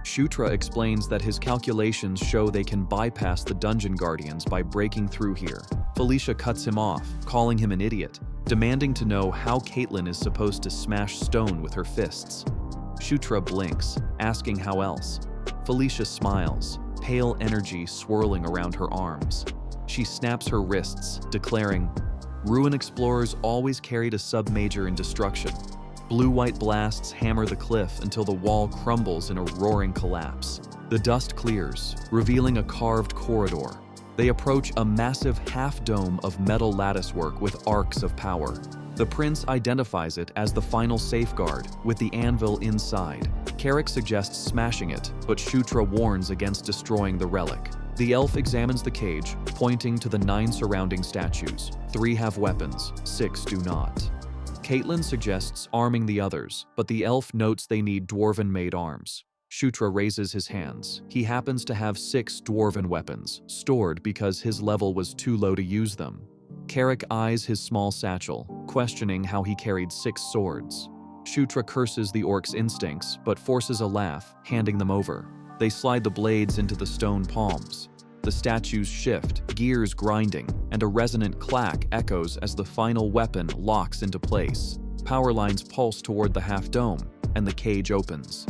Shutra explains that his calculations show they can bypass the dungeon guardians by breaking through here. Felicia cuts him off, calling him an idiot, demanding to know how Caitlin is supposed to smash stone with her fists. Shutra blinks, asking how else. Felicia smiles, pale energy swirling around her arms. She snaps her wrists, declaring, "Ruin explorers always carried a sub-major in destruction." Blue-white blasts hammer the cliff until the wall crumbles in a roaring collapse. The dust clears, revealing a carved corridor. They approach a massive half-dome of metal latticework with arcs of power. The prince identifies it as the final safeguard, with the anvil inside. Carrick suggests smashing it, but Shutra warns against destroying the relic. The elf examines the cage, pointing to the 9 surrounding statues. 3 have weapons, 6 do not. Caitlin suggests arming the others, but the elf notes they need dwarven-made arms. Shutra raises his hands. He happens to have 6 dwarven weapons, stored because his level was too low to use them. Carrick eyes his small satchel, questioning how he carried 6 swords. Shutra curses the orc's instincts, but forces a laugh, handing them over. They slide the blades into the stone palms. The statues shift, gears grinding, and a resonant clack echoes as the final weapon locks into place. Power lines pulse toward the half-dome, and the cage opens.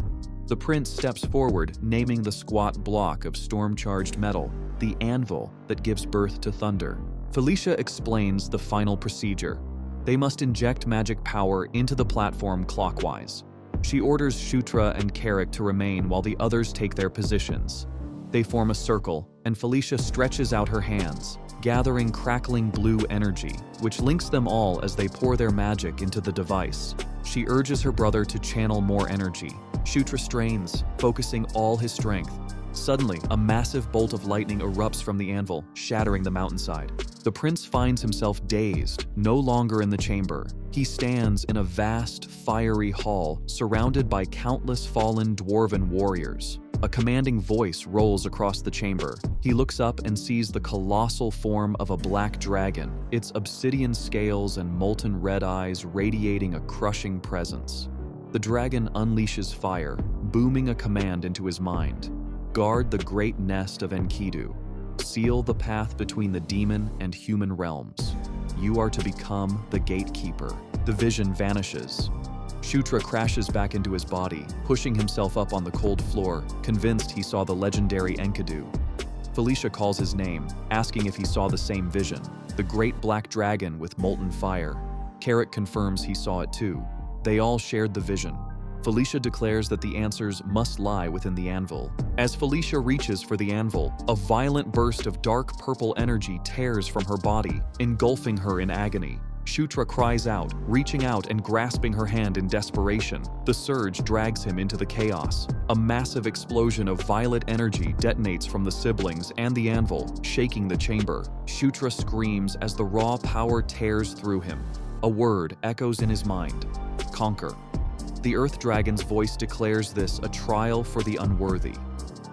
The prince steps forward, naming the squat block of storm-charged metal, the anvil that gives birth to thunder. Felicia explains the final procedure. They must inject magic power into the platform clockwise. She orders Shutra and Carrick to remain while the others take their positions. They form a circle, and Felicia stretches out her hands, gathering crackling blue energy, which links them all as they pour their magic into the device. She urges her brother to channel more energy. Shutra strains, focusing all his strength. Suddenly, a massive bolt of lightning erupts from the anvil, shattering the mountainside. The prince finds himself dazed, no longer in the chamber. He stands in a vast, fiery hall, surrounded by countless fallen dwarven warriors. A commanding voice rolls across the chamber. He looks up and sees the colossal form of a black dragon, its obsidian scales and molten red eyes radiating a crushing presence. The dragon unleashes fire, booming a command into his mind. Guard the great nest of Enkidu. Seal the path between the demon and human realms. You are to become the gatekeeper. The vision vanishes. Shutra crashes back into his body, pushing himself up on the cold floor, convinced he saw the legendary Enkidu. Felicia calls his name, asking if he saw the same vision, the great black dragon with molten fire. Carrick confirms he saw it too. They all shared the vision. Felicia declares that the answers must lie within the anvil. As Felicia reaches for the anvil, a violent burst of dark purple energy tears from her body, engulfing her in agony. Shutra cries out, reaching out and grasping her hand in desperation. The surge drags him into the chaos. A massive explosion of violet energy detonates from the siblings and the anvil, shaking the chamber. Shutra screams as the raw power tears through him. A word echoes in his mind: conquer. The Earth Dragon's voice declares this a trial for the unworthy.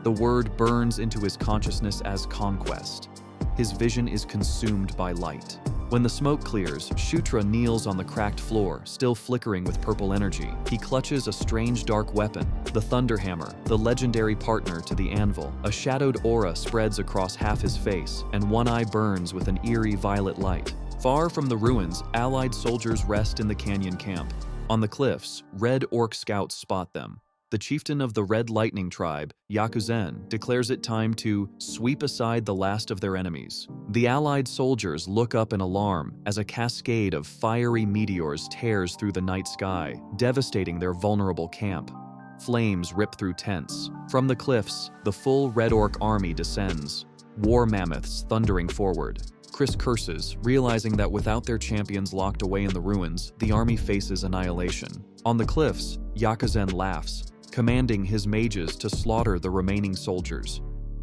The word burns into his consciousness as conquest. His vision is consumed by light. When the smoke clears, Shutra kneels on the cracked floor, still flickering with purple energy. He clutches a strange dark weapon, the Thunder Hammer, the legendary partner to the anvil. A shadowed aura spreads across half his face, and one eye burns with an eerie violet light. Far from the ruins, Allied soldiers rest in the canyon camp. On the cliffs, red orc scouts spot them. The chieftain of the Red Lightning tribe, Yakuzen, declares it time to sweep aside the last of their enemies. The Allied soldiers look up in alarm as a cascade of fiery meteors tears through the night sky, devastating their vulnerable camp. Flames rip through tents. From the cliffs, the full Red Orc army descends, war mammoths thundering forward. Chris curses, realizing that without their champions locked away in the ruins, the army faces annihilation. On the cliffs, Yakuzen laughs, commanding his mages to slaughter the remaining soldiers.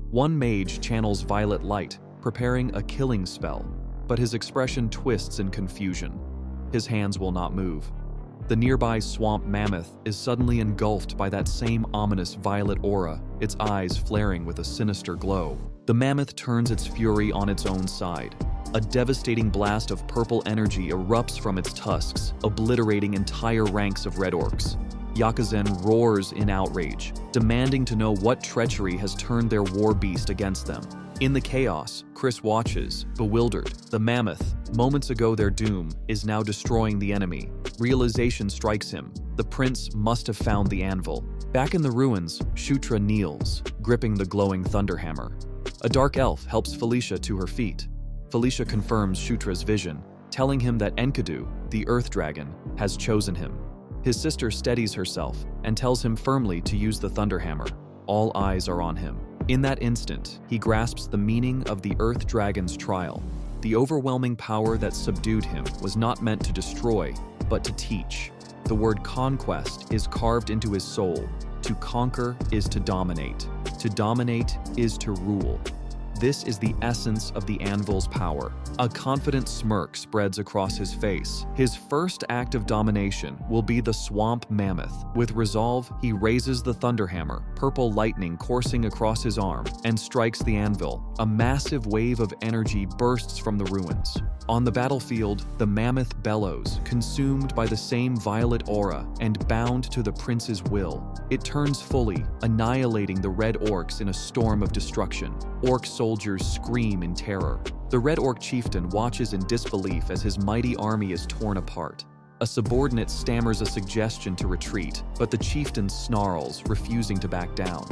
One mage channels violet light, preparing a killing spell, but his expression twists in confusion. His hands will not move. The nearby swamp mammoth is suddenly engulfed by that same ominous violet aura, its eyes flaring with a sinister glow. The mammoth turns its fury on its own side. A devastating blast of purple energy erupts from its tusks, obliterating entire ranks of red orcs. Yakuzen roars in outrage, demanding to know what treachery has turned their war beast against them. In the chaos, Chris watches, bewildered. The mammoth, moments ago their doom, is now destroying the enemy. Realization strikes him. The prince must have found the anvil. Back in the ruins, Shutra kneels, gripping the glowing thunder hammer. A dark elf helps Felicia to her feet. Felicia confirms Shutra's vision, telling him that Enkidu, the Earth Dragon, has chosen him. His sister steadies herself and tells him firmly to use the thunder hammer. All eyes are on him. In that instant, he grasps the meaning of the Earth Dragon's trial. The overwhelming power that subdued him was not meant to destroy, but to teach. The word conquest is carved into his soul. To conquer is to dominate. To dominate is to rule. This is the essence of the anvil's power. A confident smirk spreads across his face. His first act of domination will be the swamp mammoth. With resolve, he raises the thunderhammer, purple lightning coursing across his arm, and strikes the anvil. A massive wave of energy bursts from the ruins. On the battlefield, the mammoth bellows, consumed by the same violet aura and bound to the prince's will. It turns fully, annihilating the red orcs in a storm of destruction. Orc soldiers scream in terror. The red orc chieftain watches in disbelief as his mighty army is torn apart. A subordinate stammers a suggestion to retreat, but the chieftain snarls, refusing to back down.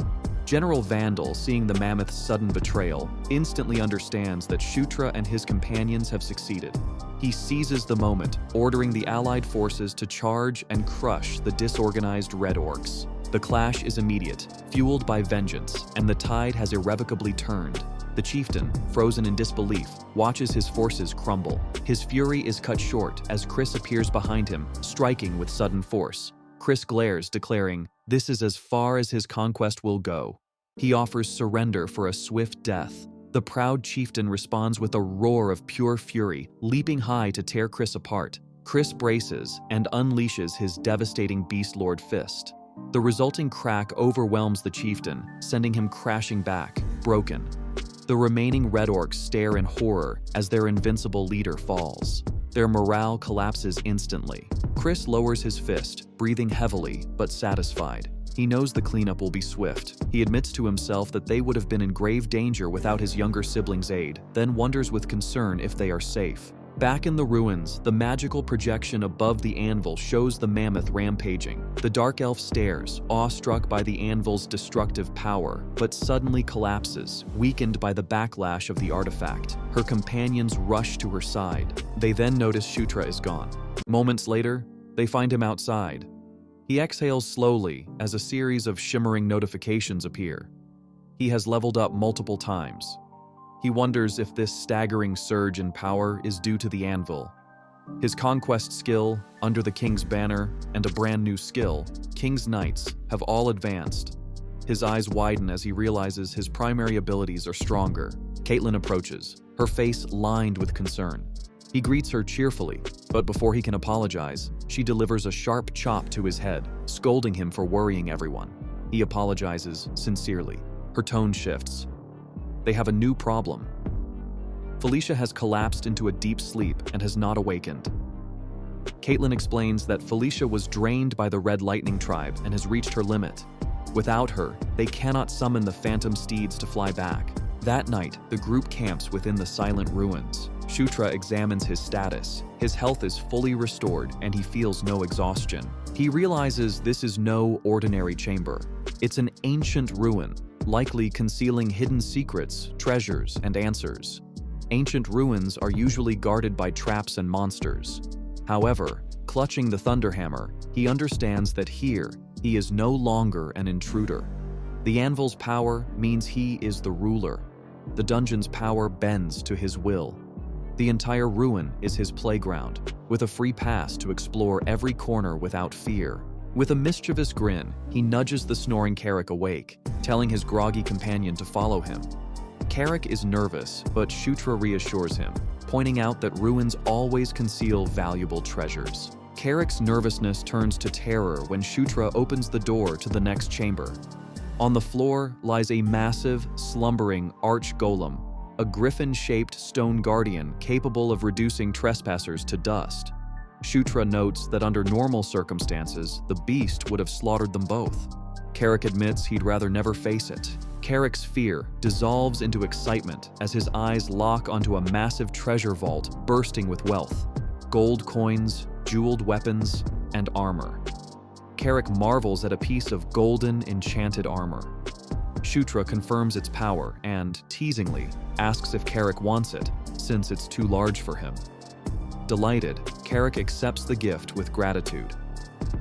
General Vandal, seeing the mammoth's sudden betrayal, instantly understands that Shutra and his companions have succeeded. He seizes the moment, ordering the allied forces to charge and crush the disorganized red orcs. The clash is immediate, fueled by vengeance, and the tide has irrevocably turned. The chieftain, frozen in disbelief, watches his forces crumble. His fury is cut short as Chris appears behind him, striking with sudden force. Chris glares, declaring, "This is as far as his conquest will go." He offers surrender for a swift death. The proud chieftain responds with a roar of pure fury, leaping high to tear Chris apart. Chris braces and unleashes his devastating Beast Lord fist. The resulting crack overwhelms the chieftain, sending him crashing back, broken. The remaining red orcs stare in horror as their invincible leader falls. Their morale collapses instantly. Chris lowers his fist, breathing heavily but satisfied. He knows the cleanup will be swift. He admits to himself that they would have been in grave danger without his younger siblings' aid, then wonders with concern if they are safe. Back in the ruins, the magical projection above the anvil shows the mammoth rampaging. The dark elf stares, awestruck by the anvil's destructive power, but suddenly collapses, weakened by the backlash of the artifact. Her companions rush to her side. They then notice Shutra is gone. Moments later, they find him outside. He exhales slowly as a series of shimmering notifications appear. He has leveled up multiple times. He wonders if this staggering surge in power is due to the anvil. His conquest skill, Under the King's Banner, and a brand new skill, King's Knights, have all advanced. His eyes widen as he realizes his primary abilities are stronger. Caitlin approaches, her face lined with concern. He greets her cheerfully, but before he can apologize, she delivers a sharp chop to his head, scolding him for worrying everyone. He apologizes sincerely. Her tone shifts. They have a new problem. Felicia has collapsed into a deep sleep and has not awakened. Caitlin explains that Felicia was drained by the Red Lightning tribe and has reached her limit. Without her, they cannot summon the phantom steeds to fly back. That night, the group camps within the silent ruins. Shutra examines his status. His health is fully restored and he feels no exhaustion. He realizes this is no ordinary chamber. It's an ancient ruin, likely concealing hidden secrets, treasures, and answers. Ancient ruins are usually guarded by traps and monsters. However, clutching the thunderhammer, he understands that here, he is no longer an intruder. The anvil's power means he is the ruler. The dungeon's power bends to his will. The entire ruin is his playground, with a free pass to explore every corner without fear. With a mischievous grin, he nudges the snoring Carrick awake, telling his groggy companion to follow him. Carrick is nervous, but Shutra reassures him, pointing out that ruins always conceal valuable treasures. Carrick's nervousness turns to terror when Shutra opens the door to the next chamber. On the floor lies a massive, slumbering arch golem, a griffin-shaped stone guardian capable of reducing trespassers to dust. Shutra notes that under normal circumstances, the beast would have slaughtered them both. Carrick admits he'd rather never face it. Carrick's fear dissolves into excitement as his eyes lock onto a massive treasure vault bursting with wealth. Gold coins, jeweled weapons, and armor. Carrick marvels at a piece of golden, enchanted armor. Shutra confirms its power and, teasingly, asks if Carrick wants it, since it's too large for him. Delighted, Carrick accepts the gift with gratitude.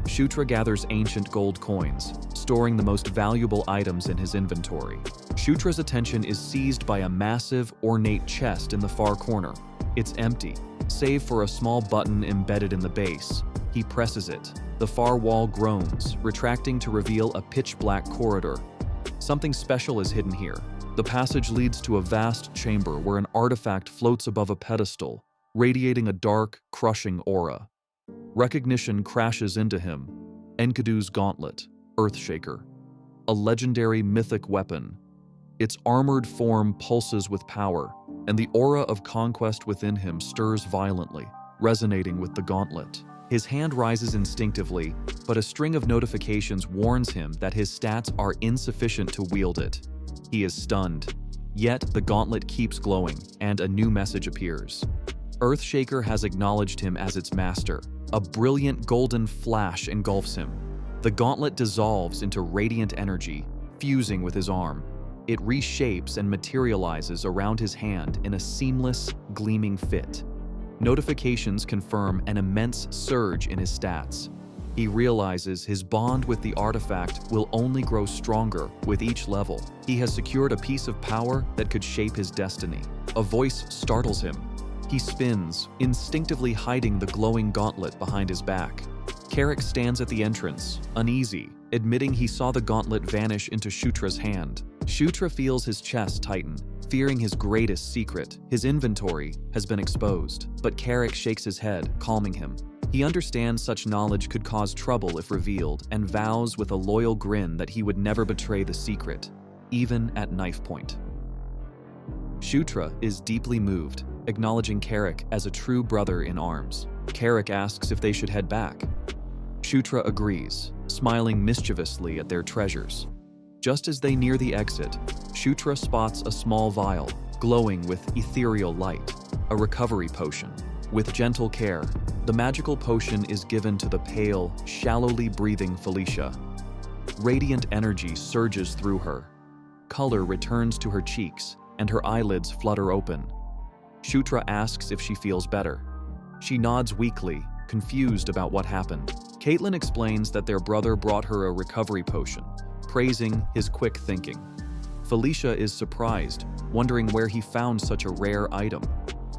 Shutra gathers ancient gold coins, storing the most valuable items in his inventory. Shutra's attention is seized by a massive, ornate chest in the far corner. It's empty, save for a small button embedded in the base. He presses it. The far wall groans, retracting to reveal a pitch-black corridor. Something special is hidden here. The passage leads to a vast chamber where an artifact floats above a pedestal, radiating a dark, crushing aura. Recognition crashes into him. Enkidu's gauntlet, Earthshaker. A legendary mythic weapon. Its armored form pulses with power, and the aura of conquest within him stirs violently, resonating with the gauntlet. His hand rises instinctively, but a string of notifications warns him that his stats are insufficient to wield it. He is stunned. Yet the gauntlet keeps glowing, and a new message appears. Earthshaker has acknowledged him as its master. A brilliant golden flash engulfs him. The gauntlet dissolves into radiant energy, fusing with his arm. It reshapes and materializes around his hand in a seamless, gleaming fit. Notifications confirm an immense surge in his stats. He realizes his bond with the artifact will only grow stronger with each level. He has secured a piece of power that could shape his destiny. A voice startles him. He spins, instinctively hiding the glowing gauntlet behind his back. Carrick stands at the entrance, uneasy, admitting he saw the gauntlet vanish into Shutra's hand. Shutra feels his chest tighten, fearing his greatest secret, his inventory, has been exposed. But Carrick shakes his head, calming him. He understands such knowledge could cause trouble if revealed, and vows with a loyal grin that he would never betray the secret, even at knife point. Shutra is deeply moved, acknowledging Carrick as a true brother in arms. Carrick asks if they should head back. Shutra agrees, smiling mischievously at their treasures. Just as they near the exit, Shutra spots a small vial, glowing with ethereal light, a recovery potion. With gentle care, the magical potion is given to the pale, shallowly breathing Felicia. Radiant energy surges through her. Color returns to her cheeks, and her eyelids flutter open. Shutra asks if she feels better. She nods weakly, confused about what happened. Caitlin explains that their brother brought her a recovery potion, praising his quick thinking. Felicia is surprised, wondering where he found such a rare item.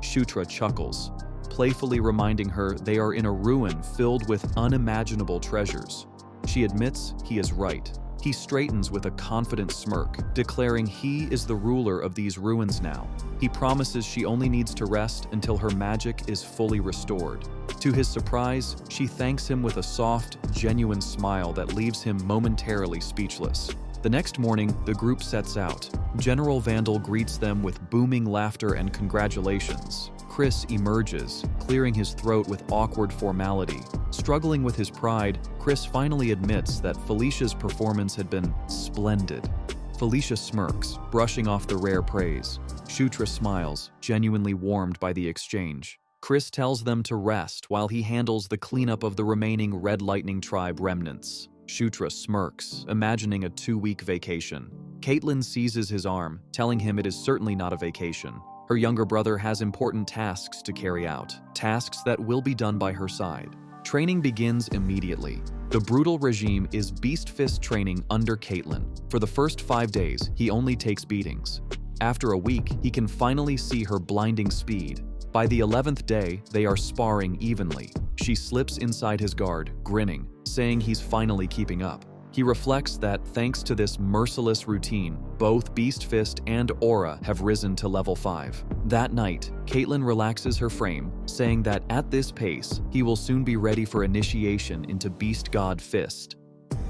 Shutra chuckles, playfully reminding her they are in a ruin filled with unimaginable treasures. She admits he is right. He straightens with a confident smirk, declaring he is the ruler of these ruins now. He promises she only needs to rest until her magic is fully restored. To his surprise, she thanks him with a soft, genuine smile that leaves him momentarily speechless. The next morning, the group sets out. General Vandal greets them with booming laughter and congratulations. Chris emerges, clearing his throat with awkward formality. Struggling with his pride, Chris finally admits that Felicia's performance had been splendid. Felicia smirks, brushing off the rare praise. Shutra smiles, genuinely warmed by the exchange. Chris tells them to rest while he handles the cleanup of the remaining Red Lightning Tribe remnants. Shutra smirks, imagining a 2-week vacation. Caitlin seizes his arm, telling him it is certainly not a vacation. Her younger brother has important tasks to carry out, tasks that will be done by her side. Training begins immediately. The brutal regime is Beast Fist training under Caitlin. For the first 5 days, he only takes beatings. After a week, he can finally see her blinding speed. By the 11th day, they are sparring evenly. She slips inside his guard, grinning, saying he's finally keeping up. He reflects that thanks to this merciless routine, both Beast Fist and Aura have risen to level 5. That night, Caitlin relaxes her frame, saying that at this pace, he will soon be ready for initiation into Beast God Fist.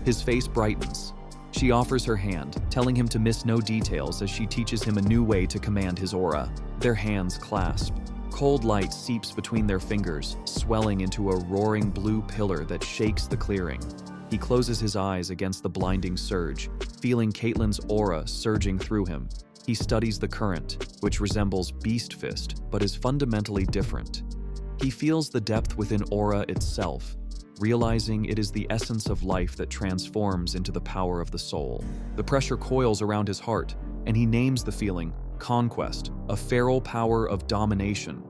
His face brightens. She offers her hand, telling him to miss no details as she teaches him a new way to command his aura. Their hands clasp. Cold light seeps between their fingers, swelling into a roaring blue pillar that shakes the clearing. He closes his eyes against the blinding surge, feeling Caitlin's aura surging through him. He studies the current, which resembles Beast Fist, but is fundamentally different. He feels the depth within aura itself, realizing it is the essence of life that transforms into the power of the soul. The pressure coils around his heart, and he names the feeling Conquest, a feral power of domination.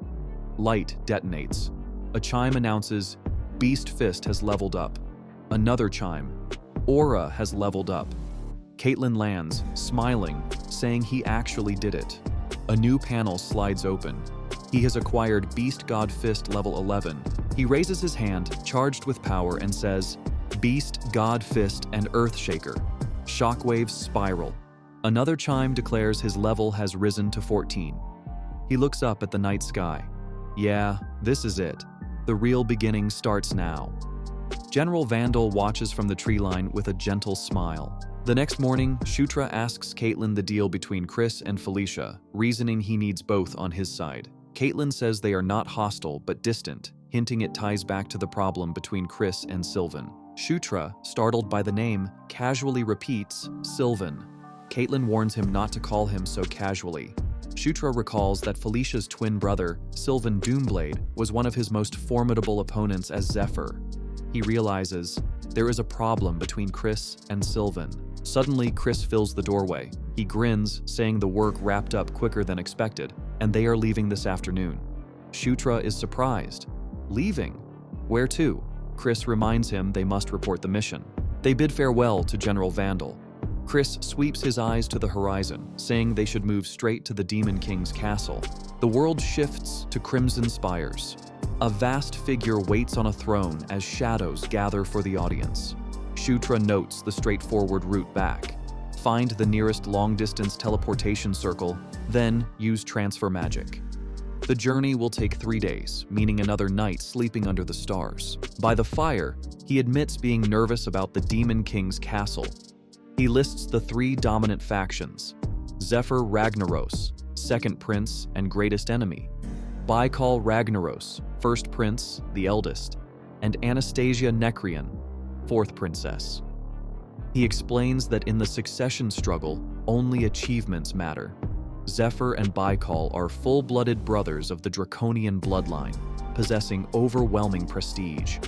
Light detonates. A chime announces, Beast Fist has leveled up. Another chime. Aura has leveled up. Caitlin lands, smiling, saying he actually did it. A new panel slides open. He has acquired Beast God Fist level 11. He raises his hand, charged with power, and says, Beast God Fist and Earthshaker. Shockwaves spiral. Another chime declares his level has risen to 14. He looks up at the night sky. Yeah, this is it. The real beginning starts now. General Vandal watches from the tree line with a gentle smile. The next morning, Shutra asks Caitlin the deal between Chris and Felicia, reasoning he needs both on his side. Caitlin says they are not hostile but distant, hinting it ties back to the problem between Chris and Sylvan. Shutra, startled by the name, casually repeats, Sylvan. Caitlin warns him not to call him so casually. Shutra recalls that Felicia's twin brother, Sylvan Doomblade, was one of his most formidable opponents as Zephyr. He realizes there is a problem between Chris and Sylvan. Suddenly, Chris fills the doorway. He grins, saying the work wrapped up quicker than expected, and they are leaving this afternoon. Shutra is surprised. Leaving? Where to? Chris reminds him they must report the mission. They bid farewell to General Vandal. Chris sweeps his eyes to the horizon, saying they should move straight to the Demon King's castle. The world shifts to crimson spires. A vast figure waits on a throne as shadows gather for the audience. Shutra notes the straightforward route back. Find the nearest long-distance teleportation circle, then use transfer magic. The journey will take 3 days, meaning another night sleeping under the stars. By the fire, he admits being nervous about the Demon King's castle. He lists the 3 dominant factions: Zephyr Ragnaros, second prince and greatest enemy; Baikal Ragnaros, first prince, the eldest; and Anastasia Necrian, fourth princess. He explains that in the succession struggle, only achievements matter. Zephyr and Baikal are full-blooded brothers of the Draconian bloodline, possessing overwhelming prestige.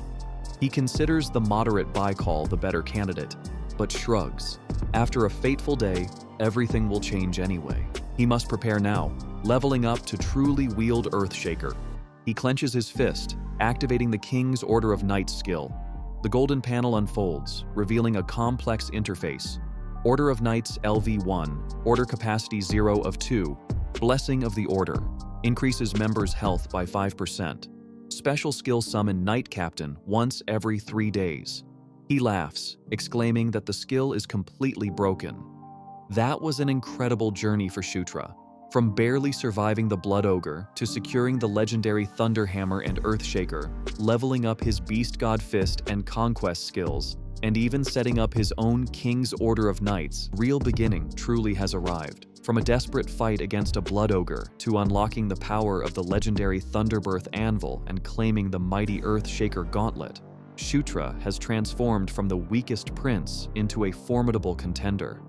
He considers the moderate Baikal the better candidate, but shrugs. After a fateful day, everything will change anyway. He must prepare now, leveling up to truly wield Earthshaker. He clenches his fist, activating the King's Order of Knights skill. The golden panel unfolds, revealing a complex interface. Order of Knights LV1, Order Capacity 0 of 2, Blessing of the Order, increases members' health by 5%. Special skill summon Knight Captain once every 3 days. He laughs, exclaiming that the skill is completely broken. That was an incredible journey for Shutra. From barely surviving the Blood Ogre to securing the legendary Thunderhammer and Earthshaker, leveling up his Beast God Fist and Conquest skills, and even setting up his own King's Order of Knights, real beginning truly has arrived. From a desperate fight against a Blood Ogre to unlocking the power of the legendary Thunderbirth Anvil and claiming the mighty Earthshaker Gauntlet, Shutra has transformed from the weakest prince into a formidable contender.